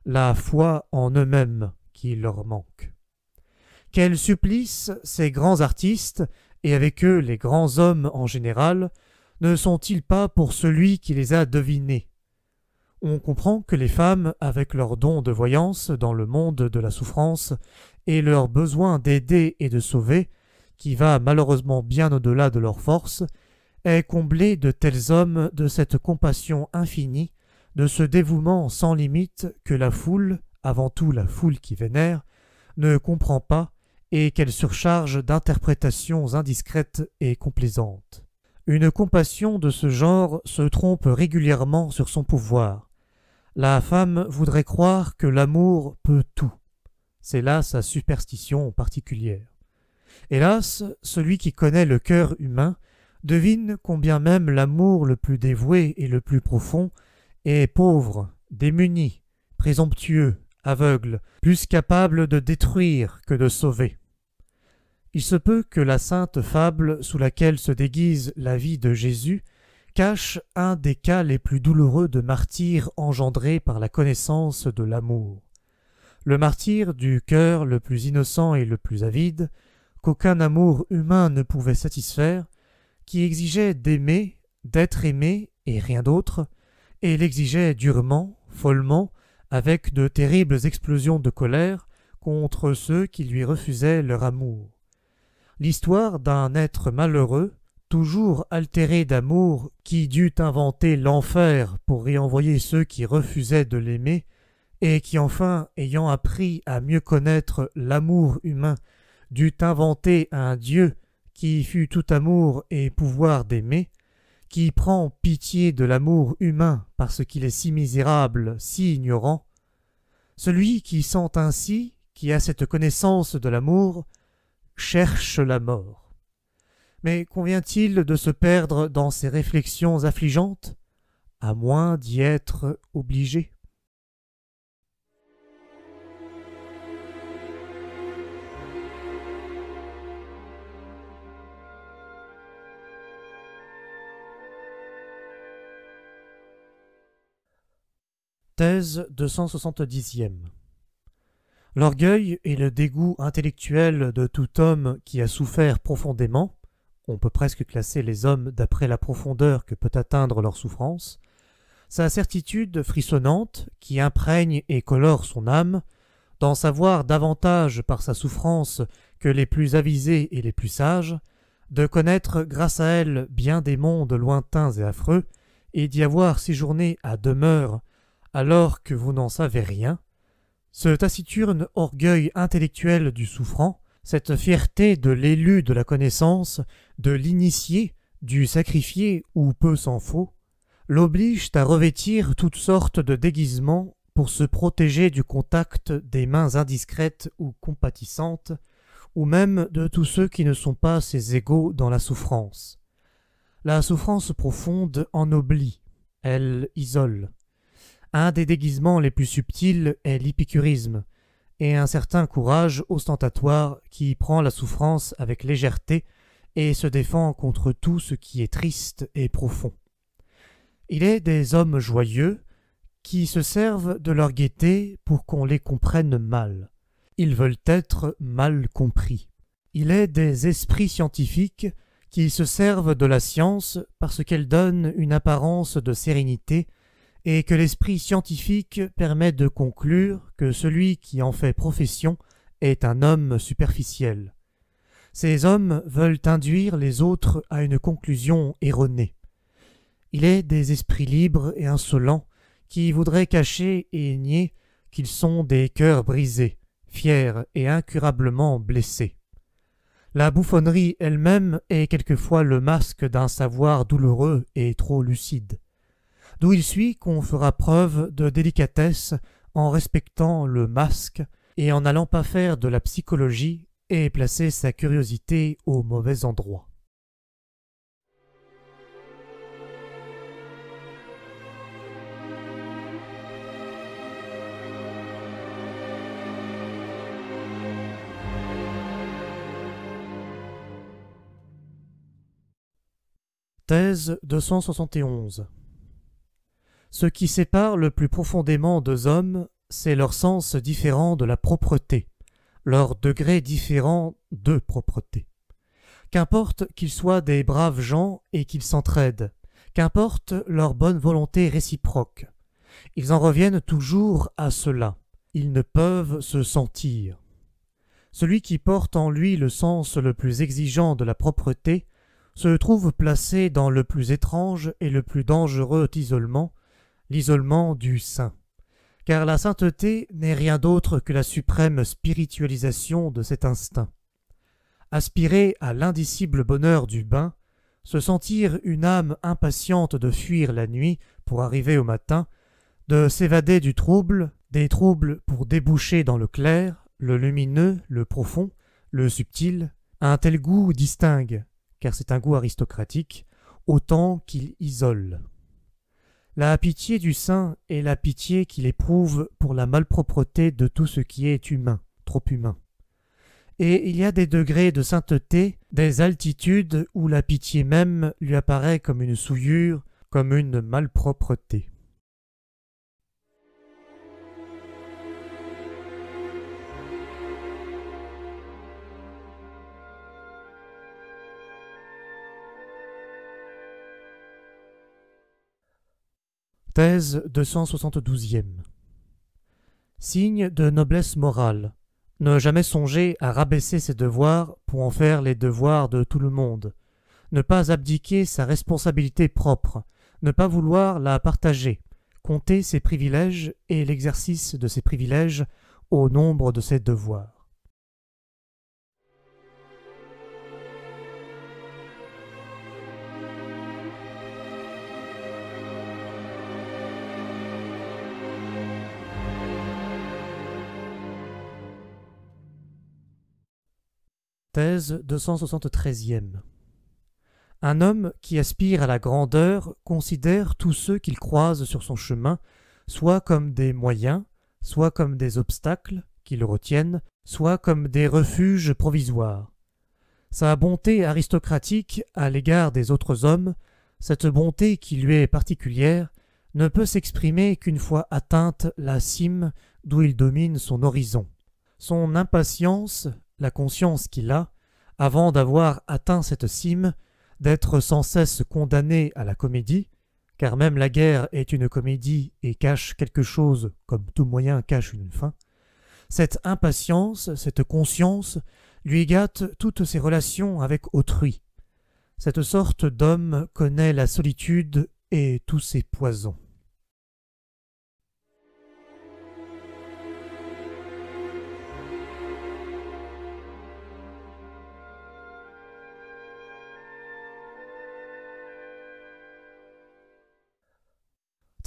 la foi en eux-mêmes qui leur manque. Quel supplice ces grands artistes, et avec eux les grands hommes en général, ne sont-ils pas pour celui qui les a devinés? On comprend que les femmes, avec leur don de voyance dans le monde de la souffrance et leur besoin d'aider et de sauver, qui va malheureusement bien au-delà de leurs forces, aient comblé de tels hommes de cette compassion infinie, de ce dévouement sans limite que la foule, avant tout la foule qui vénère, ne comprend pas et qu'elle surcharge d'interprétations indiscrètes et complaisantes. Une compassion de ce genre se trompe régulièrement sur son pouvoir. La femme voudrait croire que l'amour peut tout. C'est là sa superstition particulière. Hélas, celui qui connaît le cœur humain devine combien même l'amour le plus dévoué et le plus profond est pauvre, démuni, présomptueux, aveugle, plus capable de détruire que de sauver. Il se peut que la sainte fable sous laquelle se déguise la vie de Jésus cache un des cas les plus douloureux de martyre engendré par la connaissance de l'amour. Le martyre du cœur le plus innocent et le plus avide, qu'aucun amour humain ne pouvait satisfaire, qui exigeait d'aimer, d'être aimé et rien d'autre, et l'exigeait durement, follement, avec de terribles explosions de colère contre ceux qui lui refusaient leur amour. L'histoire d'un être malheureux, toujours altéré d'amour, qui dut inventer l'enfer pour y envoyer ceux qui refusaient de l'aimer, et qui enfin, ayant appris à mieux connaître l'amour humain, dut inventer un Dieu qui fut tout amour et pouvoir d'aimer, qui prend pitié de l'amour humain parce qu'il est si misérable, si ignorant. Celui qui sent ainsi, qui a cette connaissance de l'amour, cherche la mort. Mais convient-il de se perdre dans ces réflexions affligeantes, à moins d'y être obligé? Thèse 270e. L'orgueil et le dégoût intellectuel de tout homme qui a souffert profondément, on peut presque classer les hommes d'après la profondeur que peut atteindre leur souffrance, sa certitude frissonnante qui imprègne et colore son âme, d'en savoir davantage par sa souffrance que les plus avisés et les plus sages, de connaître grâce à elle bien des mondes lointains et affreux, et d'y avoir séjourné à demeure alors que vous n'en savez rien, ce taciturne orgueil intellectuel du souffrant, cette fierté de l'élu de la connaissance, de l'initié, du sacrifié où peu s'en faut, l'obligent à revêtir toutes sortes de déguisements pour se protéger du contact des mains indiscrètes ou compatissantes, ou même de tous ceux qui ne sont pas ses égaux dans la souffrance. La souffrance profonde ennoblit, elle isole. Un des déguisements les plus subtils est l'épicurisme, et un certain courage ostentatoire qui prend la souffrance avec légèreté et se défend contre tout ce qui est triste et profond. Il est des hommes joyeux qui se servent de leur gaieté pour qu'on les comprenne mal. Ils veulent être mal compris. Il est des esprits scientifiques qui se servent de la science parce qu'elle donne une apparence de sérénité et que l'esprit scientifique permet de conclure que celui qui en fait profession est un homme superficiel. Ces hommes veulent induire les autres à une conclusion erronée. Il est des esprits libres et insolents qui voudraient cacher et nier qu'ils sont des cœurs brisés, fiers et incurablement blessés. La bouffonnerie elle-même est quelquefois le masque d'un savoir douloureux et trop lucide. D'où il suit qu'on fera preuve de délicatesse en respectant le masque et en n'allant pas faire de la psychologie et placer sa curiosité au mauvais endroit. Thèse 271. Ce qui sépare le plus profondément deux hommes, c'est leur sens différent de la propreté, leur degré différent de propreté. Qu'importe qu'ils soient des braves gens et qu'ils s'entraident, qu'importe leur bonne volonté réciproque, ils en reviennent toujours à cela. Ils ne peuvent se sentir. Celui qui porte en lui le sens le plus exigeant de la propreté se trouve placé dans le plus étrange et le plus dangereux isolement, l'isolement du saint. Car la sainteté n'est rien d'autre que la suprême spiritualisation de cet instinct. Aspirer à l'indicible bonheur du bain, se sentir une âme impatiente de fuir la nuit pour arriver au matin, de s'évader du trouble, des troubles pour déboucher dans le clair, le lumineux, le profond, le subtil, un tel goût distingue, car c'est un goût aristocratique, autant qu'il isole. La pitié du saint est la pitié qu'il éprouve pour la malpropreté de tout ce qui est humain, trop humain. Et il y a des degrés de sainteté, des altitudes où la pitié même lui apparaît comme une souillure, comme une malpropreté. Thèse 272e. Signe de noblesse morale. Ne jamais songer à rabaisser ses devoirs pour en faire les devoirs de tout le monde. Ne pas abdiquer sa responsabilité propre. Ne pas vouloir la partager. Compter ses privilèges et l'exercice de ses privilèges au nombre de ses devoirs. Thèse 273e. Un homme qui aspire à la grandeur considère tous ceux qu'il croise sur son chemin soit comme des moyens, soit comme des obstacles qui le retiennent, soit comme des refuges provisoires. Sa bonté aristocratique à l'égard des autres hommes, cette bonté qui lui est particulière, ne peut s'exprimer qu'une fois atteinte la cime d'où il domine son horizon. Son impatience, la conscience qu'il a, avant d'avoir atteint cette cime, d'être sans cesse condamné à la comédie, car même la guerre est une comédie et cache quelque chose comme tout moyen cache une fin, cette impatience, cette conscience, lui gâte toutes ses relations avec autrui. Cette sorte d'homme connaît la solitude et tous ses poisons.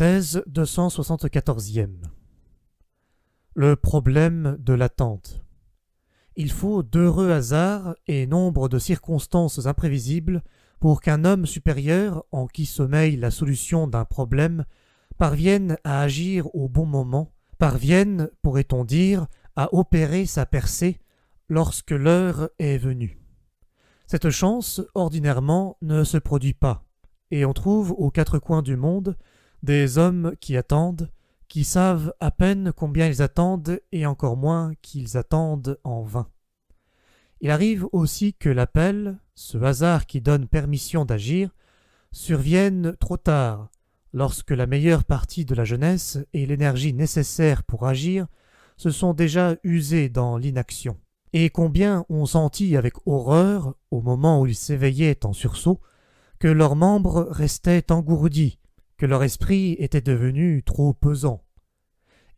Thèse 274e. Le problème de l'attente. Il faut d'heureux hasards et nombre de circonstances imprévisibles pour qu'un homme supérieur, en qui sommeille la solution d'un problème, parvienne à agir au bon moment, parvienne, pourrait-on dire, à opérer sa percée lorsque l'heure est venue. Cette chance, ordinairement, ne se produit pas, et on trouve aux quatre coins du monde des hommes qui attendent, qui savent à peine combien ils attendent et encore moins qu'ils attendent en vain. Il arrive aussi que l'appel, ce hasard qui donne permission d'agir, survienne trop tard, lorsque la meilleure partie de la jeunesse et l'énergie nécessaire pour agir se sont déjà usées dans l'inaction. Et combien ont senti avec horreur, au moment où ils s'éveillaient en sursaut, que leurs membres restaient engourdis, que leur esprit était devenu trop pesant.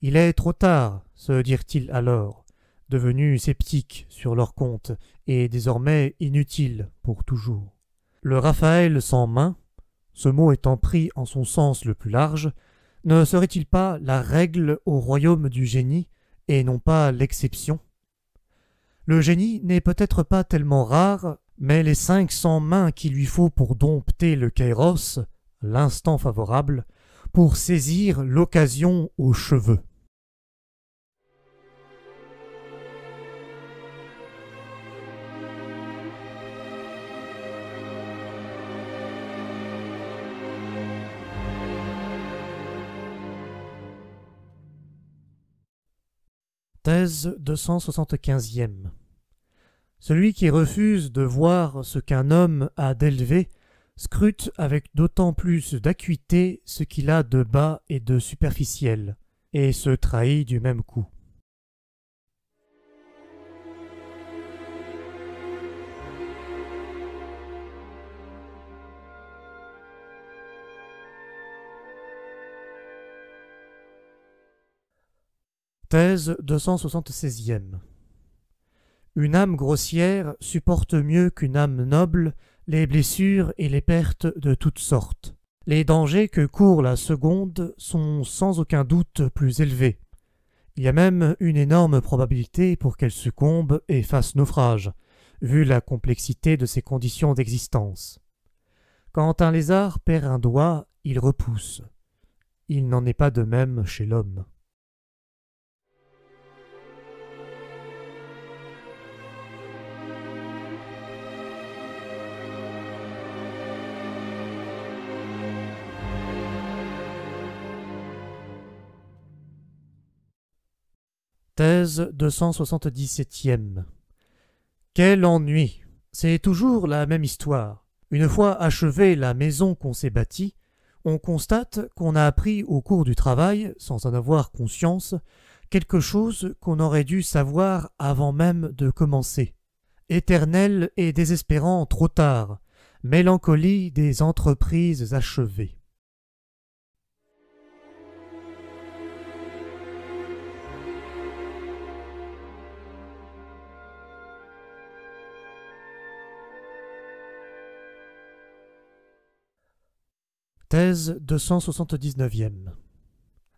Il est trop tard, se dirent-ils alors, devenus sceptiques sur leur compte et désormais inutiles pour toujours. Le Raphaël sans main, ce mot étant pris en son sens le plus large, ne serait-il pas la règle au royaume du génie et non pas l'exception? Le génie n'est peut-être pas tellement rare, mais les 500 mains qu'il lui faut pour dompter le kairos, l'instant favorable, pour saisir l'occasion aux cheveux. Thèse 275e. Celui qui refuse de voir ce qu'un homme a d'élevé scrute avec d'autant plus d'acuité ce qu'il a de bas et de superficiel, et se trahit du même coup. Thèse 276e. Une âme grossière supporte mieux qu'une âme noble les blessures et les pertes de toutes sortes. Les dangers que court la seconde sont sans aucun doute plus élevés. Il y a même une énorme probabilité pour qu'elle succombe et fasse naufrage, vu la complexité de ses conditions d'existence. Quand un lézard perd un doigt, il repousse. Il n'en est pas de même chez l'homme. Thèse 277e. Quel ennui! C'est toujours la même histoire. Une fois achevée la maison qu'on s'est bâtie, on constate qu'on a appris au cours du travail, sans en avoir conscience, quelque chose qu'on aurait dû savoir avant même de commencer. Éternel et désespérant trop tard, mélancolie des entreprises achevées. Thèse 279e.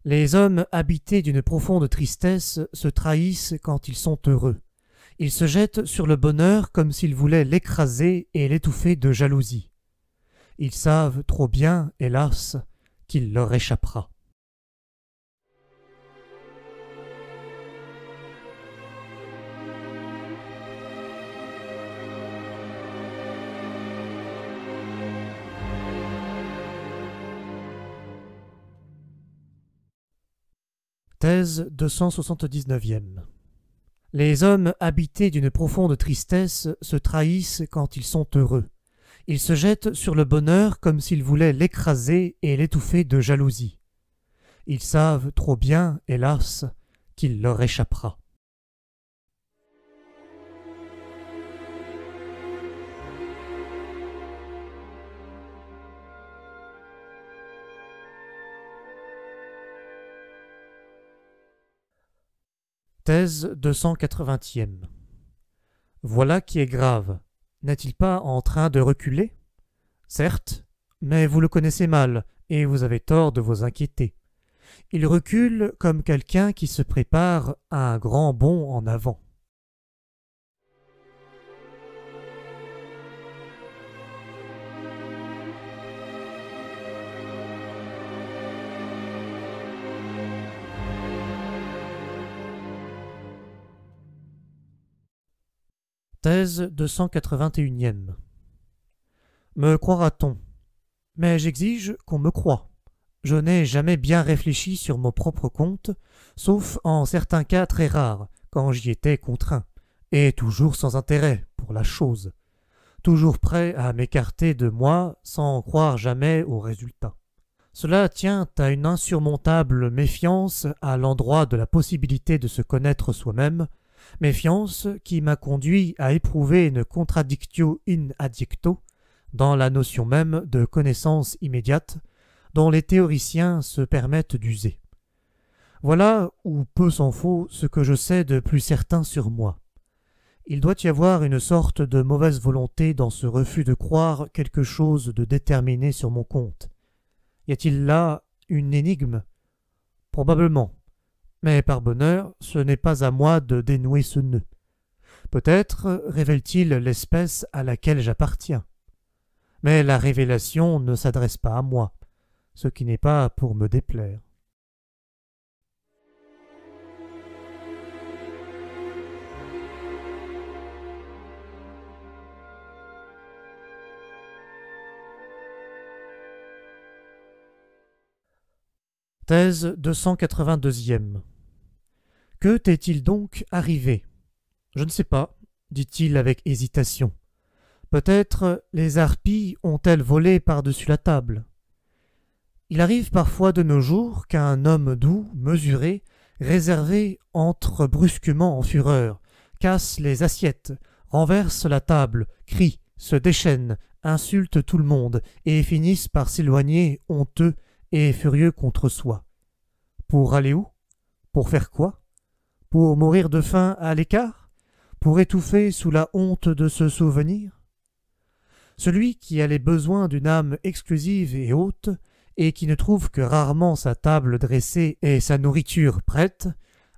Les hommes habités d'une profonde tristesse se trahissent quand ils sont heureux. Ils se jettent sur le bonheur comme s'ils voulaient l'écraser et l'étouffer de jalousie. Ils savent trop bien, hélas, qu'il leur échappera. Thèse 279e. Les hommes habités d'une profonde tristesse se trahissent quand ils sont heureux. Ils se jettent sur le bonheur comme s'ils voulaient l'écraser et l'étouffer de jalousie. Ils savent trop bien, hélas, qu'il leur échappera. Thèse 280e. Voilà qui est grave. N'est-il pas en train de reculer? Certes, mais vous le connaissez mal, et vous avez tort de vous inquiéter. Il recule comme quelqu'un qui se prépare à un grand bond en avant. Thèse 281e. Me croira-t-on? Mais j'exige qu'on me croie. Je n'ai jamais bien réfléchi sur mon propre compte, sauf en certains cas très rares, quand j'y étais contraint, et toujours sans intérêt pour la chose, toujours prêt à m'écarter de moi sans croire jamais au résultat. Cela tient à une insurmontable méfiance à l'endroit de la possibilité de se connaître soi-même, méfiance qui m'a conduit à éprouver une contradictio in adjecto dans la notion même de connaissance immédiate dont les théoriciens se permettent d'user. Voilà, ou peu s'en faut, ce que je sais de plus certain sur moi. Il doit y avoir une sorte de mauvaise volonté dans ce refus de croire quelque chose de déterminé sur mon compte. Y a-t-il là une énigme? Probablement. Mais par bonheur, ce n'est pas à moi de dénouer ce nœud. Peut-être révèle-t-il l'espèce à laquelle j'appartiens. Mais la révélation ne s'adresse pas à moi, ce qui n'est pas pour me déplaire. Thèse 282e. Que t'est-il donc arrivé? Je ne sais pas, dit-il avec hésitation. Peut-être les harpies ont-elles volé par-dessus la table. Il arrive parfois de nos jours qu'un homme doux, mesuré, réservé, entre brusquement en fureur, casse les assiettes, renverse la table, crie, se déchaîne, insulte tout le monde et finisse par s'éloigner honteux et furieux contre soi. Pour aller où? Pour faire quoi? Pour mourir de faim à l'écart? Pour étouffer sous la honte de se souvenir? Celui qui a les besoins d'une âme exclusive et haute, et qui ne trouve que rarement sa table dressée et sa nourriture prête,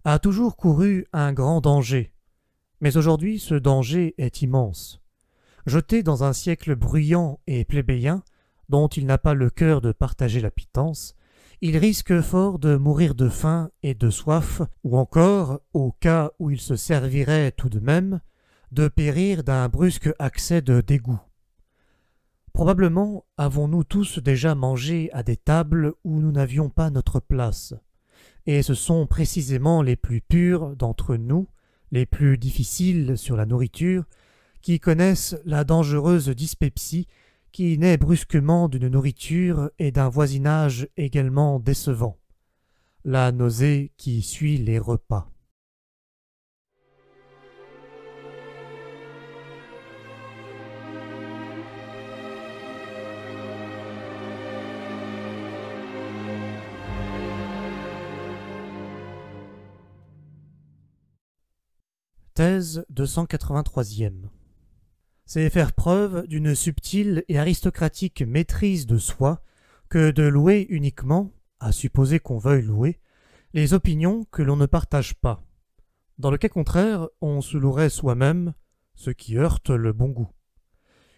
a toujours couru un grand danger. Mais aujourd'hui ce danger est immense. Jeté dans un siècle bruyant et plébéien, dont il n'a pas le cœur de partager la pitance, il risque fort de mourir de faim et de soif, ou encore, au cas où il se servirait tout de même, de périr d'un brusque accès de dégoût. Probablement avons-nous tous déjà mangé à des tables où nous n'avions pas notre place, et ce sont précisément les plus purs d'entre nous, les plus difficiles sur la nourriture, qui connaissent la dangereuse dyspepsie qui naît brusquement d'une nourriture et d'un voisinage également décevant, la nausée qui suit les repas. Thèse 283e. C'est faire preuve d'une subtile et aristocratique maîtrise de soi que de louer uniquement, à supposer qu'on veuille louer, les opinions que l'on ne partage pas. Dans le cas contraire, on se louerait soi-même, ce qui heurte le bon goût.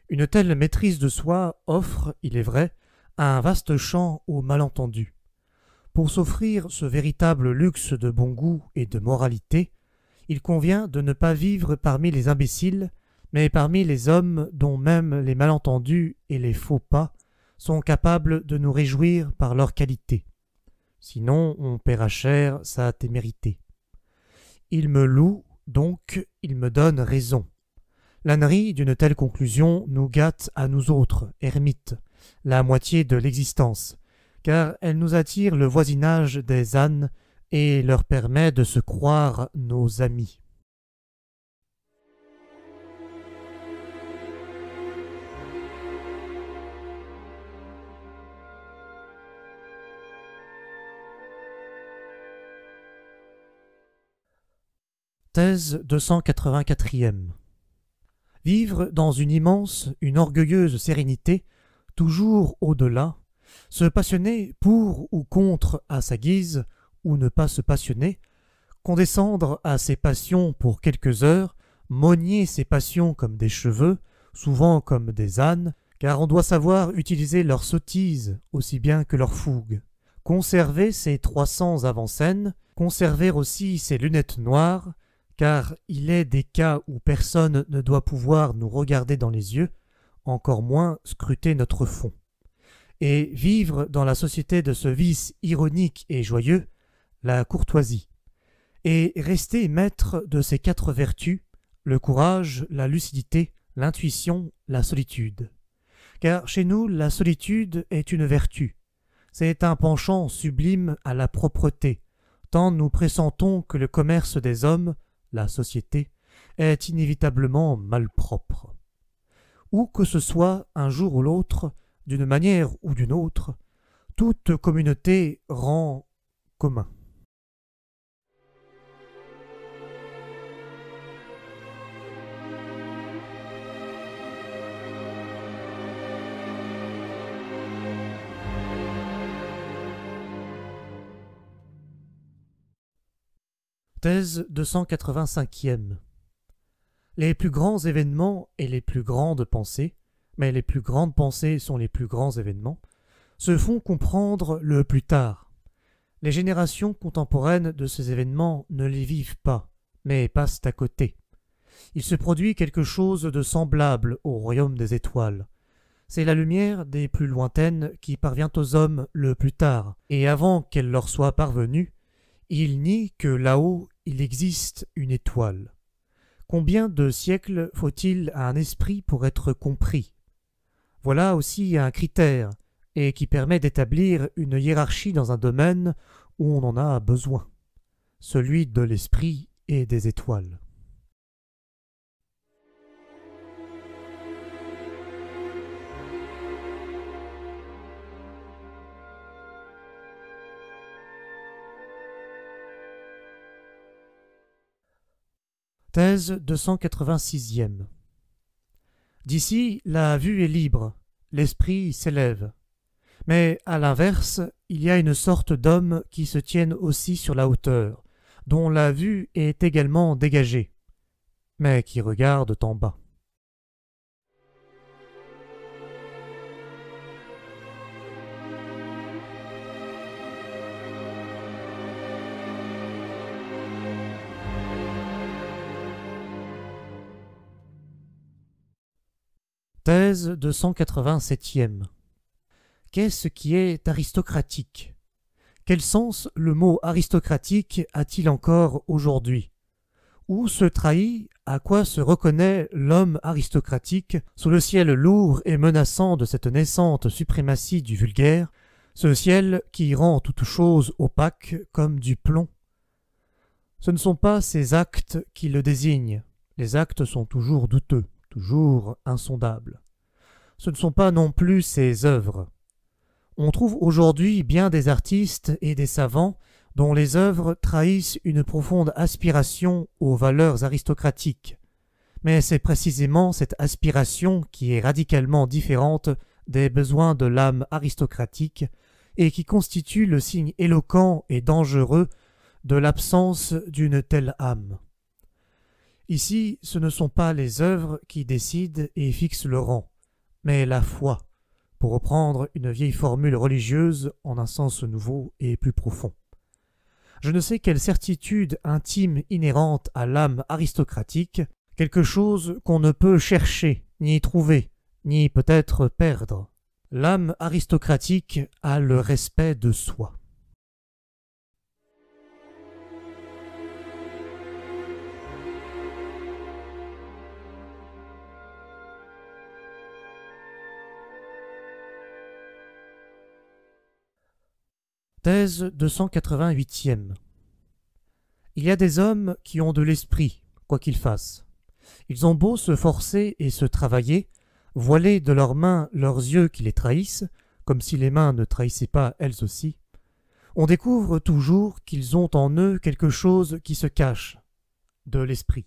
Une telle maîtrise de soi offre, il est vrai, un vaste champ aux malentendus. Pour s'offrir ce véritable luxe de bon goût et de moralité, il convient de ne pas vivre parmi les imbéciles, mais parmi les hommes dont même les malentendus et les faux pas sont capables de nous réjouir par leur qualité. sinon on paiera cher sa témérité. Il me loue, donc il me donne raison. L'ânerie d'une telle conclusion nous gâte à nous autres, ermites, la moitié de l'existence, car elle nous attire le voisinage des ânes et leur permet de se croire nos amis. Thèse 284e. Vivre dans une immense, une orgueilleuse sérénité, toujours au-delà, se passionner pour ou contre à sa guise, ou ne pas se passionner, condescendre à ses passions pour quelques heures, manier ses passions comme des cheveux, souvent comme des ânes, car on doit savoir utiliser leur sottise aussi bien que leur fougue, conserver ses 300 avant-scènes, conserver aussi ses lunettes noires, car il est des cas où personne ne doit pouvoir nous regarder dans les yeux, encore moins scruter notre fond. Et vivre dans la société de ce vice ironique et joyeux, la courtoisie, et rester maître de ces 4 vertus, le courage, la lucidité, l'intuition, la solitude. Car chez nous, la solitude est une vertu. C'est un penchant sublime à la propreté, tant nous pressentons que le commerce des hommes, la société, est inévitablement malpropre. Où que ce soit, un jour ou l'autre, d'une manière ou d'une autre, toute communauté rend commun. Thèse 285e. Les plus grands événements et les plus grandes pensées, mais les plus grandes pensées sont les plus grands événements, se font comprendre le plus tard. Les générations contemporaines de ces événements ne les vivent pas, mais passent à côté. Il se produit quelque chose de semblable au royaume des étoiles. C'est la lumière des plus lointaines qui parvient aux hommes le plus tard, et avant qu'elle leur soit parvenue, ils nient que là-haut il existe une étoile. Combien de siècles faut-il à un esprit pour être compris? Voilà aussi un critère, et qui permet d'établir une hiérarchie dans un domaine où on en a besoin, celui de l'esprit et des étoiles. Thèse 286e. D'ici, la vue est libre, l'esprit s'élève. Mais à l'inverse, il y a une sorte d'hommes qui se tiennent aussi sur la hauteur, dont la vue est également dégagée, mais qui regardent en bas. Thèse 287e. Qu'est-ce qui est aristocratique? Quel sens le mot aristocratique a-t-il encore aujourd'hui? Où se trahit, à quoi se reconnaît l'homme aristocratique sous le ciel lourd et menaçant de cette naissante suprématie du vulgaire, ce ciel qui rend toute chose opaque comme du plomb? Ce ne sont pas ces actes qui le désignent, les actes sont toujours douteux, toujours insondables. Ce ne sont pas non plus ses œuvres. On trouve aujourd'hui bien des artistes et des savants dont les œuvres trahissent une profonde aspiration aux valeurs aristocratiques. Mais c'est précisément cette aspiration qui est radicalement différente des besoins de l'âme aristocratique et qui constitue le signe éloquent et dangereux de l'absence d'une telle âme. Ici, ce ne sont pas les œuvres qui décident et fixent le rang, mais la foi, pour reprendre une vieille formule religieuse en un sens nouveau et plus profond. Je ne sais quelle certitude intime inhérente à l'âme aristocratique, quelque chose qu'on ne peut chercher, ni trouver, ni peut-être perdre. L'âme aristocratique a le respect de soi. Thèse 288e. Il y a des hommes qui ont de l'esprit, quoi qu'ils fassent. Ils ont beau se forcer et se travailler, voiler de leurs mains leurs yeux qui les trahissent, comme si les mains ne trahissaient pas elles aussi, on découvre toujours qu'ils ont en eux quelque chose qui se cache, de l'esprit.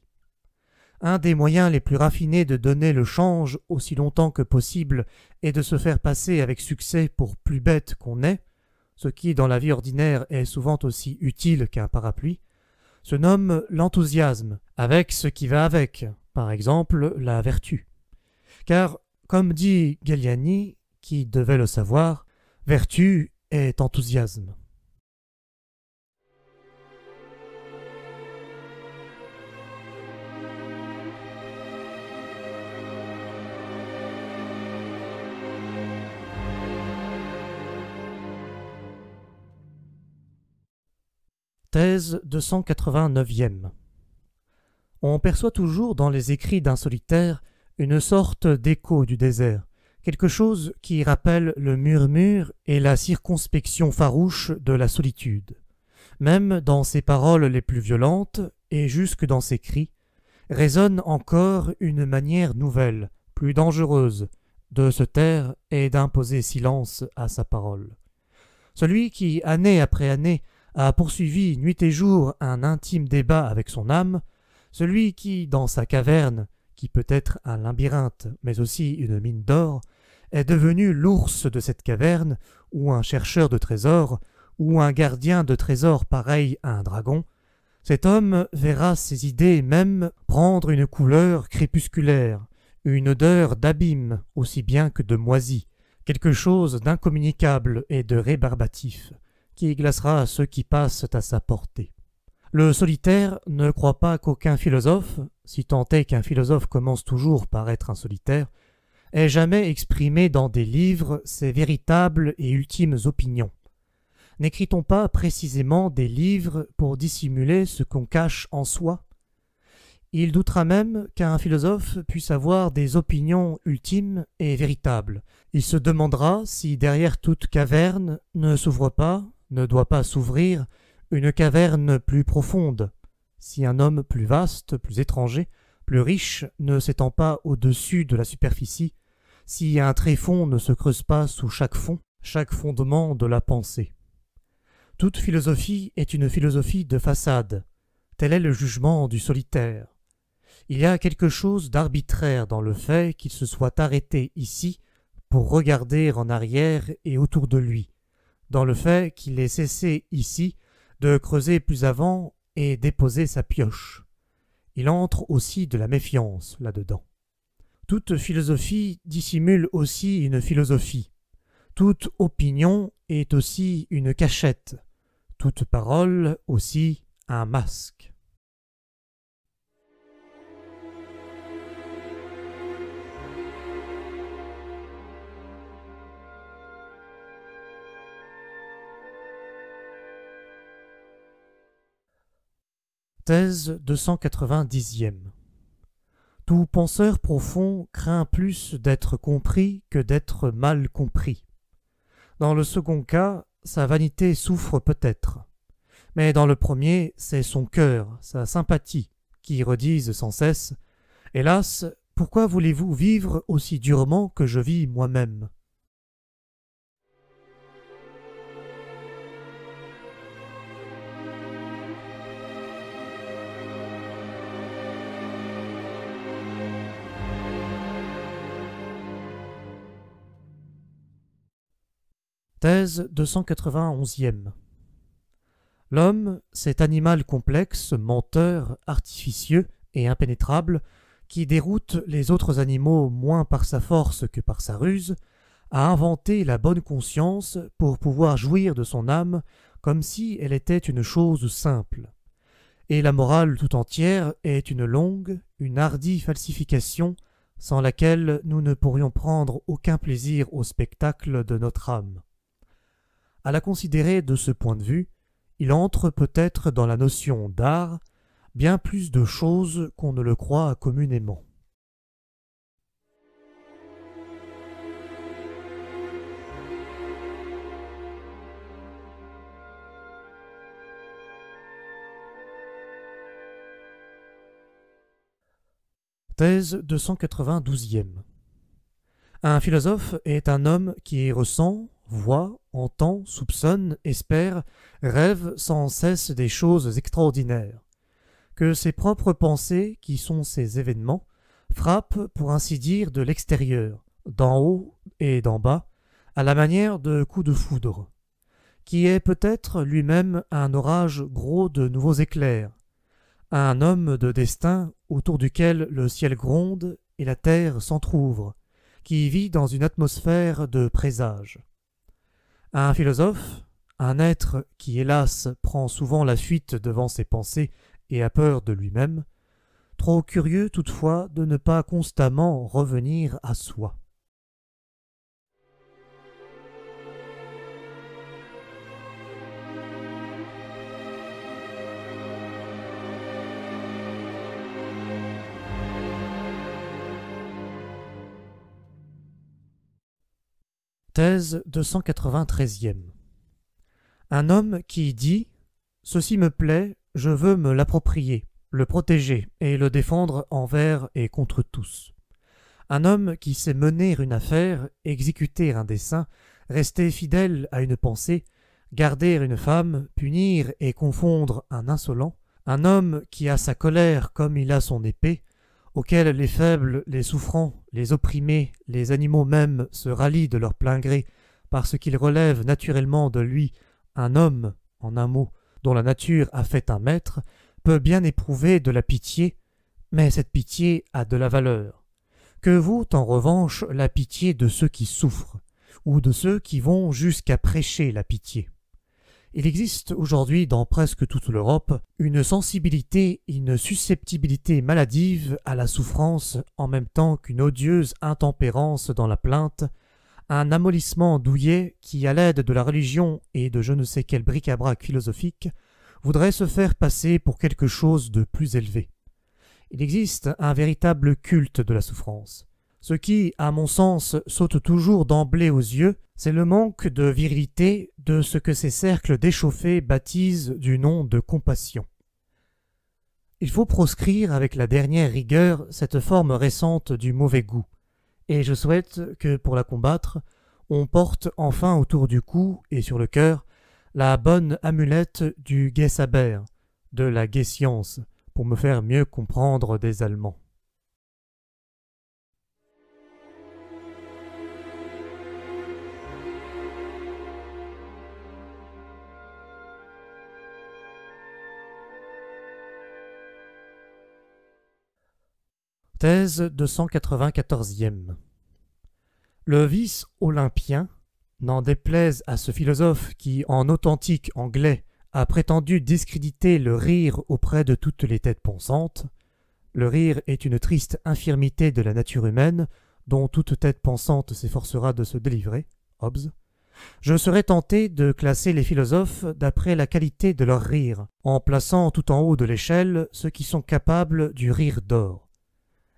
Un des moyens les plus raffinés de donner le change aussi longtemps que possible est de se faire passer avec succès pour plus bête qu'on est, ce qui dans la vie ordinaire est souvent aussi utile qu'un parapluie, se nomme l'enthousiasme, avec ce qui va avec, par exemple la vertu. Car, comme dit Galliani, qui devait le savoir, vertu est enthousiasme. Thèse 289e. On perçoit toujours dans les écrits d'un solitaire une sorte d'écho du désert, quelque chose qui rappelle le murmure et la circonspection farouche de la solitude. Même dans ses paroles les plus violentes, et jusque dans ses cris, résonne encore une manière nouvelle, plus dangereuse, de se taire et d'imposer silence à sa parole. Celui qui, année après année, a poursuivi nuit et jour un intime débat avec son âme, celui qui, dans sa caverne, qui peut être un labyrinthe, mais aussi une mine d'or, est devenu l'ours de cette caverne, ou un chercheur de trésors, ou un gardien de trésors pareil à un dragon, cet homme verra ses idées même prendre une couleur crépusculaire, une odeur d'abîme aussi bien que de moisi, quelque chose d'incommunicable et de rébarbatif, qui glacera ceux qui passent à sa portée. Le solitaire ne croit pas qu'aucun philosophe, si tant est qu'un philosophe commence toujours par être un solitaire, ait jamais exprimé dans des livres ses véritables et ultimes opinions. N'écrit-on pas précisément des livres pour dissimuler ce qu'on cache en soi? Il doutera même qu'un philosophe puisse avoir des opinions ultimes et véritables. Il se demandera si derrière toute caverne ne s'ouvre pas, ne doit pas s'ouvrir, une caverne plus profonde, si un homme plus vaste, plus étranger, plus riche ne s'étend pas au-dessus de la superficie, si un tréfonds ne se creuse pas sous chaque fond, chaque fondement de la pensée. Toute philosophie est une philosophie de façade, tel est le jugement du solitaire. Il y a quelque chose d'arbitraire dans le fait qu'il se soit arrêté ici pour regarder en arrière et autour de lui, dans le fait qu'il ait cessé ici de creuser plus avant et déposer sa pioche. Il entre aussi de la méfiance là-dedans. Toute philosophie dissimule aussi une philosophie. Toute opinion est aussi une cachette. Toute parole aussi un masque. Thèse 290e. Tout penseur profond craint plus d'être compris que d'être mal compris. Dans le second cas, sa vanité souffre peut-être, mais dans le premier, c'est son cœur, sa sympathie, qui redisent sans cesse « Hélas, pourquoi voulez-vous vivre aussi durement que je vis moi-même » Thèse 291e. L'homme, cet animal complexe, menteur, artificieux et impénétrable, qui déroute les autres animaux moins par sa force que par sa ruse, a inventé la bonne conscience pour pouvoir jouir de son âme comme si elle était une chose simple. Et la morale tout entière est une longue, une hardie falsification sans laquelle nous ne pourrions prendre aucun plaisir au spectacle de notre âme. À la considérer de ce point de vue, il entre peut-être dans la notion d'art bien plus de choses qu'on ne le croit communément. Thèse 292e. Un philosophe est un homme qui ressent, voit, entend, soupçonne, espère, rêve sans cesse des choses extraordinaires. Que ses propres pensées, qui sont ses événements, frappent, pour ainsi dire, de l'extérieur, d'en haut et d'en bas, à la manière de coups de foudre, qui est peut-être lui-même un orage gros de nouveaux éclairs, un homme de destin autour duquel le ciel gronde et la terre s'entr'ouvre, qui vit dans une atmosphère de présage. Un philosophe, un être qui, hélas, prend souvent la fuite devant ses pensées et a peur de lui-même, trop curieux toutefois de ne pas constamment revenir à soi. Thèse 293e. Un homme qui dit « Ceci me plaît, je veux me l'approprier, le protéger et le défendre envers et contre tous. » Un homme qui sait mener une affaire, exécuter un dessein, rester fidèle à une pensée, garder une femme, punir et confondre un insolent. Un homme qui a sa colère comme il a son épée, auquel les faibles, les souffrants, les opprimés, les animaux même se rallient de leur plein gré, parce qu'ils relèvent naturellement de lui un homme, en un mot, dont la nature a fait un maître, peut bien éprouver de la pitié, mais cette pitié a de la valeur. Que vaut en revanche la pitié de ceux qui souffrent, ou de ceux qui vont jusqu'à prêcher la pitié? Il existe aujourd'hui dans presque toute l'Europe une sensibilité, une susceptibilité maladive à la souffrance en même temps qu'une odieuse intempérance dans la plainte, un amollissement douillet qui, à l'aide de la religion et de je ne sais quel bric-à-brac philosophique, voudrait se faire passer pour quelque chose de plus élevé. Il existe un véritable culte de la souffrance. Ce qui, à mon sens, saute toujours d'emblée aux yeux, c'est le manque de virilité de ce que ces cercles d'échauffés baptisent du nom de compassion. Il faut proscrire avec la dernière rigueur cette forme récente du mauvais goût, et je souhaite que, pour la combattre, on porte enfin autour du cou et sur le cœur la bonne amulette du gai saber, de la gaie science, pour me faire mieux comprendre des Allemands. Thèse 294e. Le vice olympien, n'en déplaise à ce philosophe qui, en authentique anglais, a prétendu discréditer le rire auprès de toutes les têtes pensantes. Le rire est une triste infirmité de la nature humaine, dont toute tête pensante s'efforcera de se délivrer. Hobbes. Je serais tenté de classer les philosophes d'après la qualité de leur rire, en plaçant tout en haut de l'échelle ceux qui sont capables du rire d'or.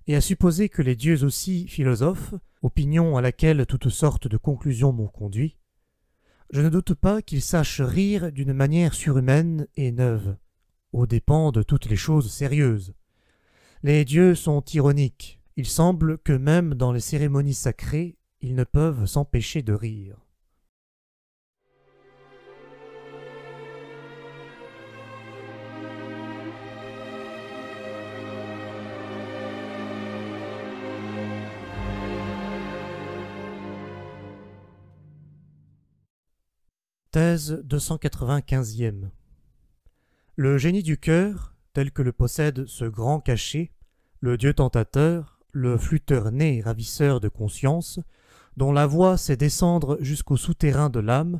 Et à supposer que les dieux aussi philosophes, opinion à laquelle toutes sortes de conclusions m'ont conduit, je ne doute pas qu'ils sachent rire d'une manière surhumaine et neuve, aux dépens de toutes les choses sérieuses. Les dieux sont ironiques, il semble que même dans les cérémonies sacrées, ils ne peuvent s'empêcher de rire. Thèse 295e. Le génie du cœur, tel que le possède ce grand cachet, le dieu tentateur, le flûteur né ravisseur de conscience, dont la voix sait descendre jusqu'au souterrain de l'âme,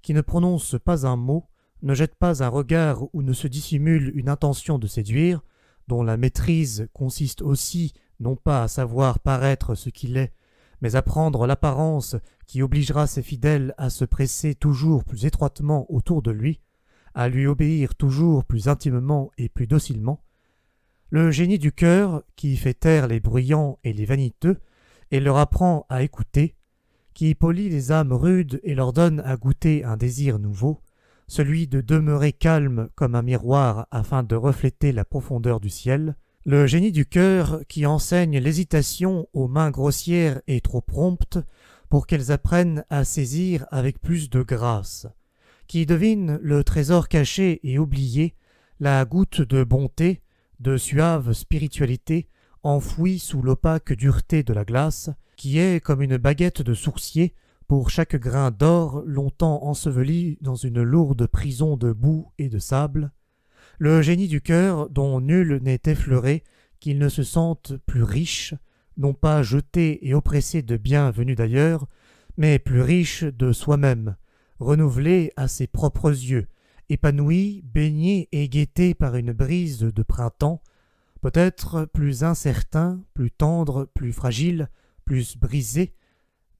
qui ne prononce pas un mot, ne jette pas un regard ou ne se dissimule une intention de séduire, dont la maîtrise consiste aussi non pas à savoir paraître ce qu'il est, mais à prendre l'apparence qui obligera ses fidèles à se presser toujours plus étroitement autour de lui, à lui obéir toujours plus intimement et plus docilement, le génie du cœur qui fait taire les bruyants et les vaniteux et leur apprend à écouter, qui polit les âmes rudes et leur donne à goûter un désir nouveau, celui de demeurer calme comme un miroir afin de refléter la profondeur du ciel, Le génie du cœur qui enseigne l'hésitation aux mains grossières et trop promptes pour qu'elles apprennent à saisir avec plus de grâce, qui devine le trésor caché et oublié, la goutte de bonté, de suave spiritualité enfouie sous l'opaque dureté de la glace, qui est comme une baguette de sourcier pour chaque grain d'or longtemps enseveli dans une lourde prison de boue et de sable, le génie du cœur dont nul n'est effleuré, qu'il ne se sente plus riche, non pas jeté et oppressé de biens venus d'ailleurs, mais plus riche de soi-même, renouvelé à ses propres yeux, épanoui, baigné et guetté par une brise de printemps, peut-être plus incertain, plus tendre, plus fragile, plus brisé,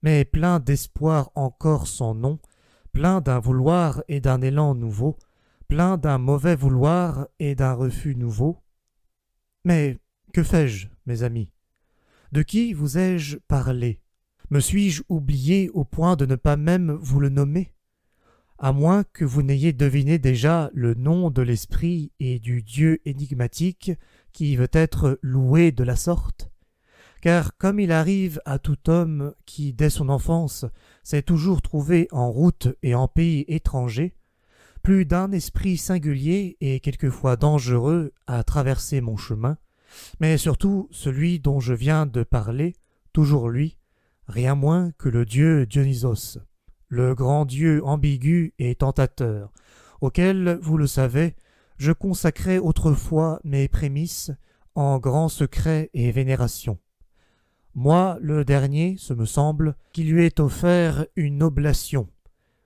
mais plein d'espoir encore sans nom, plein d'un vouloir et d'un élan nouveau, plein d'un mauvais vouloir et d'un refus nouveau. Mais que fais-je, mes amis? De qui vous ai-je parlé? Me suis-je oublié au point de ne pas même vous le nommer? À moins que vous n'ayez deviné déjà le nom de l'esprit et du Dieu énigmatique qui veut être loué de la sorte. Car comme il arrive à tout homme qui, dès son enfance, s'est toujours trouvé en route et en pays étranger, plus d'un esprit singulier et quelquefois dangereux a traversé mon chemin, mais surtout celui dont je viens de parler, toujours lui, rien moins que le dieu Dionysos, le grand dieu ambigu et tentateur, auquel, vous le savez, je consacrais autrefois mes prémices en grand secret et vénération. Moi, le dernier, ce me semble, qui lui ait offert une oblation,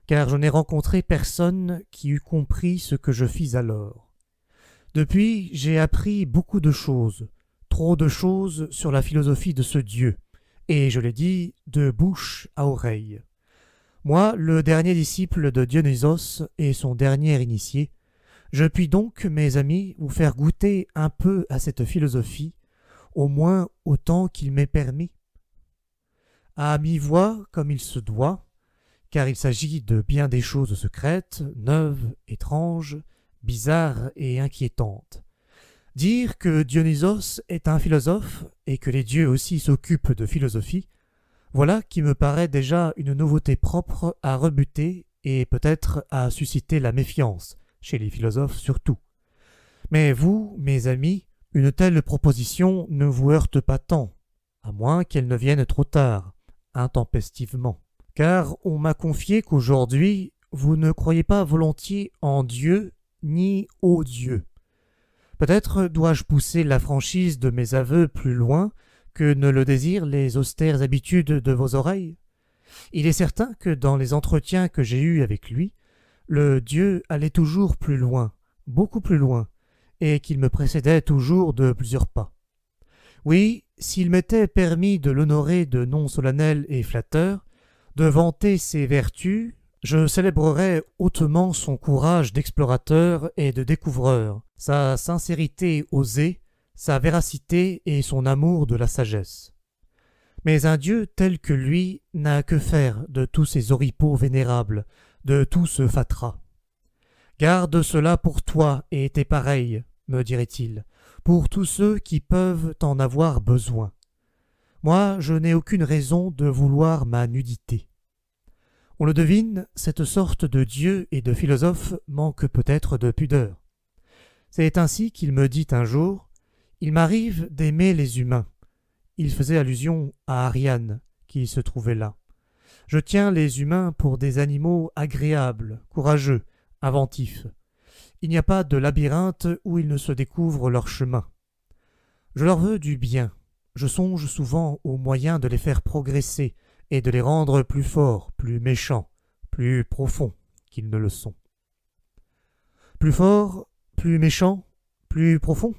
car je n'ai rencontré personne qui eût compris ce que je fis alors. Depuis, j'ai appris beaucoup de choses, trop de choses sur la philosophie de ce Dieu, et je l'ai dit de bouche à oreille. Moi, le dernier disciple de Dionysos et son dernier initié, je puis donc, mes amis, vous faire goûter un peu à cette philosophie, au moins autant qu'il m'est permis. À mi-voix, comme il se doit, car il s'agit de bien des choses secrètes, neuves, étranges, bizarres et inquiétantes. Dire que Dionysos est un philosophe et que les dieux aussi s'occupent de philosophie, voilà qui me paraît déjà une nouveauté propre à rebuter et peut-être à susciter la méfiance, chez les philosophes surtout. Mais vous, mes amis, une telle proposition ne vous heurte pas tant, à moins qu'elle ne vienne trop tard, intempestivement. Car on m'a confié qu'aujourd'hui, vous ne croyez pas volontiers en Dieu ni au Dieu. Peut-être dois-je pousser la franchise de mes aveux plus loin que ne le désirent les austères habitudes de vos oreilles. Il est certain que dans les entretiens que j'ai eus avec lui, le Dieu allait toujours plus loin, beaucoup plus loin, et qu'il me précédait toujours de plusieurs pas. Oui, s'il m'était permis de l'honorer de noms solennels et flatteurs, de vanter ses vertus, je célébrerais hautement son courage d'explorateur et de découvreur, sa sincérité osée, sa véracité et son amour de la sagesse. Mais un Dieu tel que lui n'a que faire de tous ces oripeaux vénérables, de tout ce fatras. Garde cela pour toi et tes pareils, me dirait-il, pour tous ceux qui peuvent en avoir besoin. Moi, je n'ai aucune raison de vouloir ma nudité. On le devine, cette sorte de Dieu et de philosophe manque peut-être de pudeur. C'est ainsi qu'il me dit un jour « Il m'arrive d'aimer les humains ». Il faisait allusion à Ariane, qui se trouvait là. Je tiens les humains pour des animaux agréables, courageux, inventifs. Il n'y a pas de labyrinthe où ils ne se découvrent leur chemin. Je leur veux du bien. Je songe souvent aux moyens de les faire progresser et de les rendre plus forts, plus méchants, plus profonds qu'ils ne le sont. Plus forts, plus méchants, plus profonds?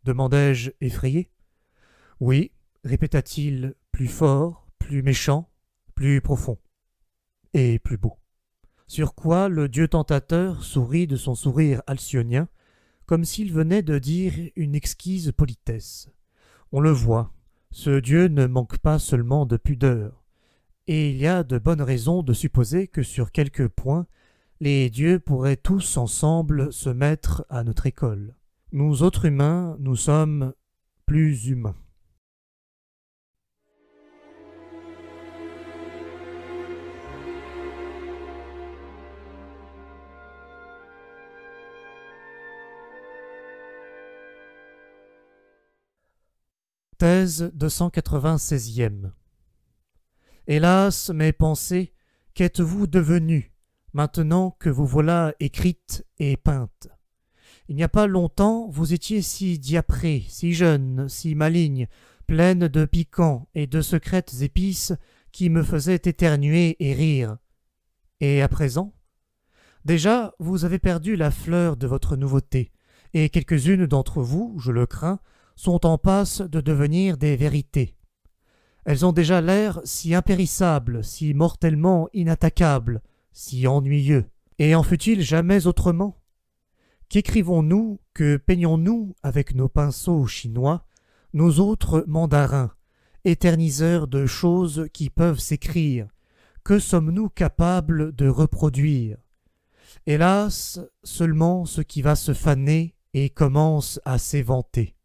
Demandai-je effrayé. Oui, répéta-t-il, plus fort, plus méchant, plus profond, et plus beau. Sur quoi le dieu tentateur sourit de son sourire alcyonien, comme s'il venait de dire une exquise politesse. On le voit, ce dieu ne manque pas seulement de pudeur, et il y a de bonnes raisons de supposer que sur quelques points, les dieux pourraient tous ensemble se mettre à notre école. Nous autres humains, nous sommes, plus humain. Thèse 296e. Hélas, mes pensées, qu'êtes-vous devenus, maintenant que vous voilà écrites et peintes? Il n'y a pas longtemps, vous étiez si diaprée, si jeune, si maligne, pleine de piquants et de secrètes épices qui me faisaient éternuer et rire. Et à présent? Déjà, vous avez perdu la fleur de votre nouveauté, et quelques-unes d'entre vous, je le crains, sont en passe de devenir des vérités. Elles ont déjà l'air si impérissables, si mortellement inattaquables, si ennuyeux. Et en fut-il jamais autrement? Qu'écrivons-nous, que peignons-nous avec nos pinceaux chinois, nos autres mandarins, éterniseurs de choses qui peuvent s'écrire? Que sommes-nous capables de reproduire? Hélas, seulement ce qui va se faner et commence à s'éventer.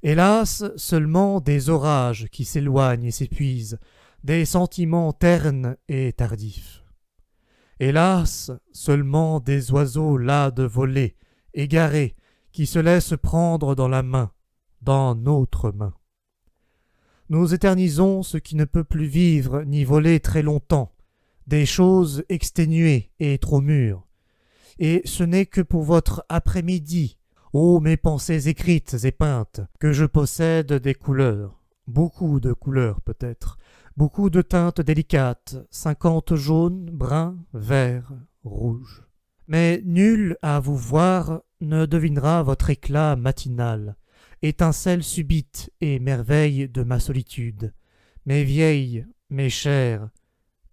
Hélas, seulement des orages qui s'éloignent et s'épuisent, des sentiments ternes et tardifs. Hélas, seulement des oiseaux las de voler, égarés, qui se laissent prendre dans la main, dans notre main. Nous éternisons ce qui ne peut plus vivre ni voler très longtemps, des choses exténuées et trop mûres. Et ce n'est que pour votre après-midi, ô mes pensées écrites et peintes, que je possède des couleurs, beaucoup de couleurs peut-être, beaucoup de teintes délicates, 50 jaunes, bruns, verts, rouges. Mais nul à vous voir ne devinera votre éclat matinal, étincelle subite et merveille de ma solitude, mes vieilles, mes chères,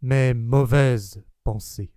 mes mauvaises pensées.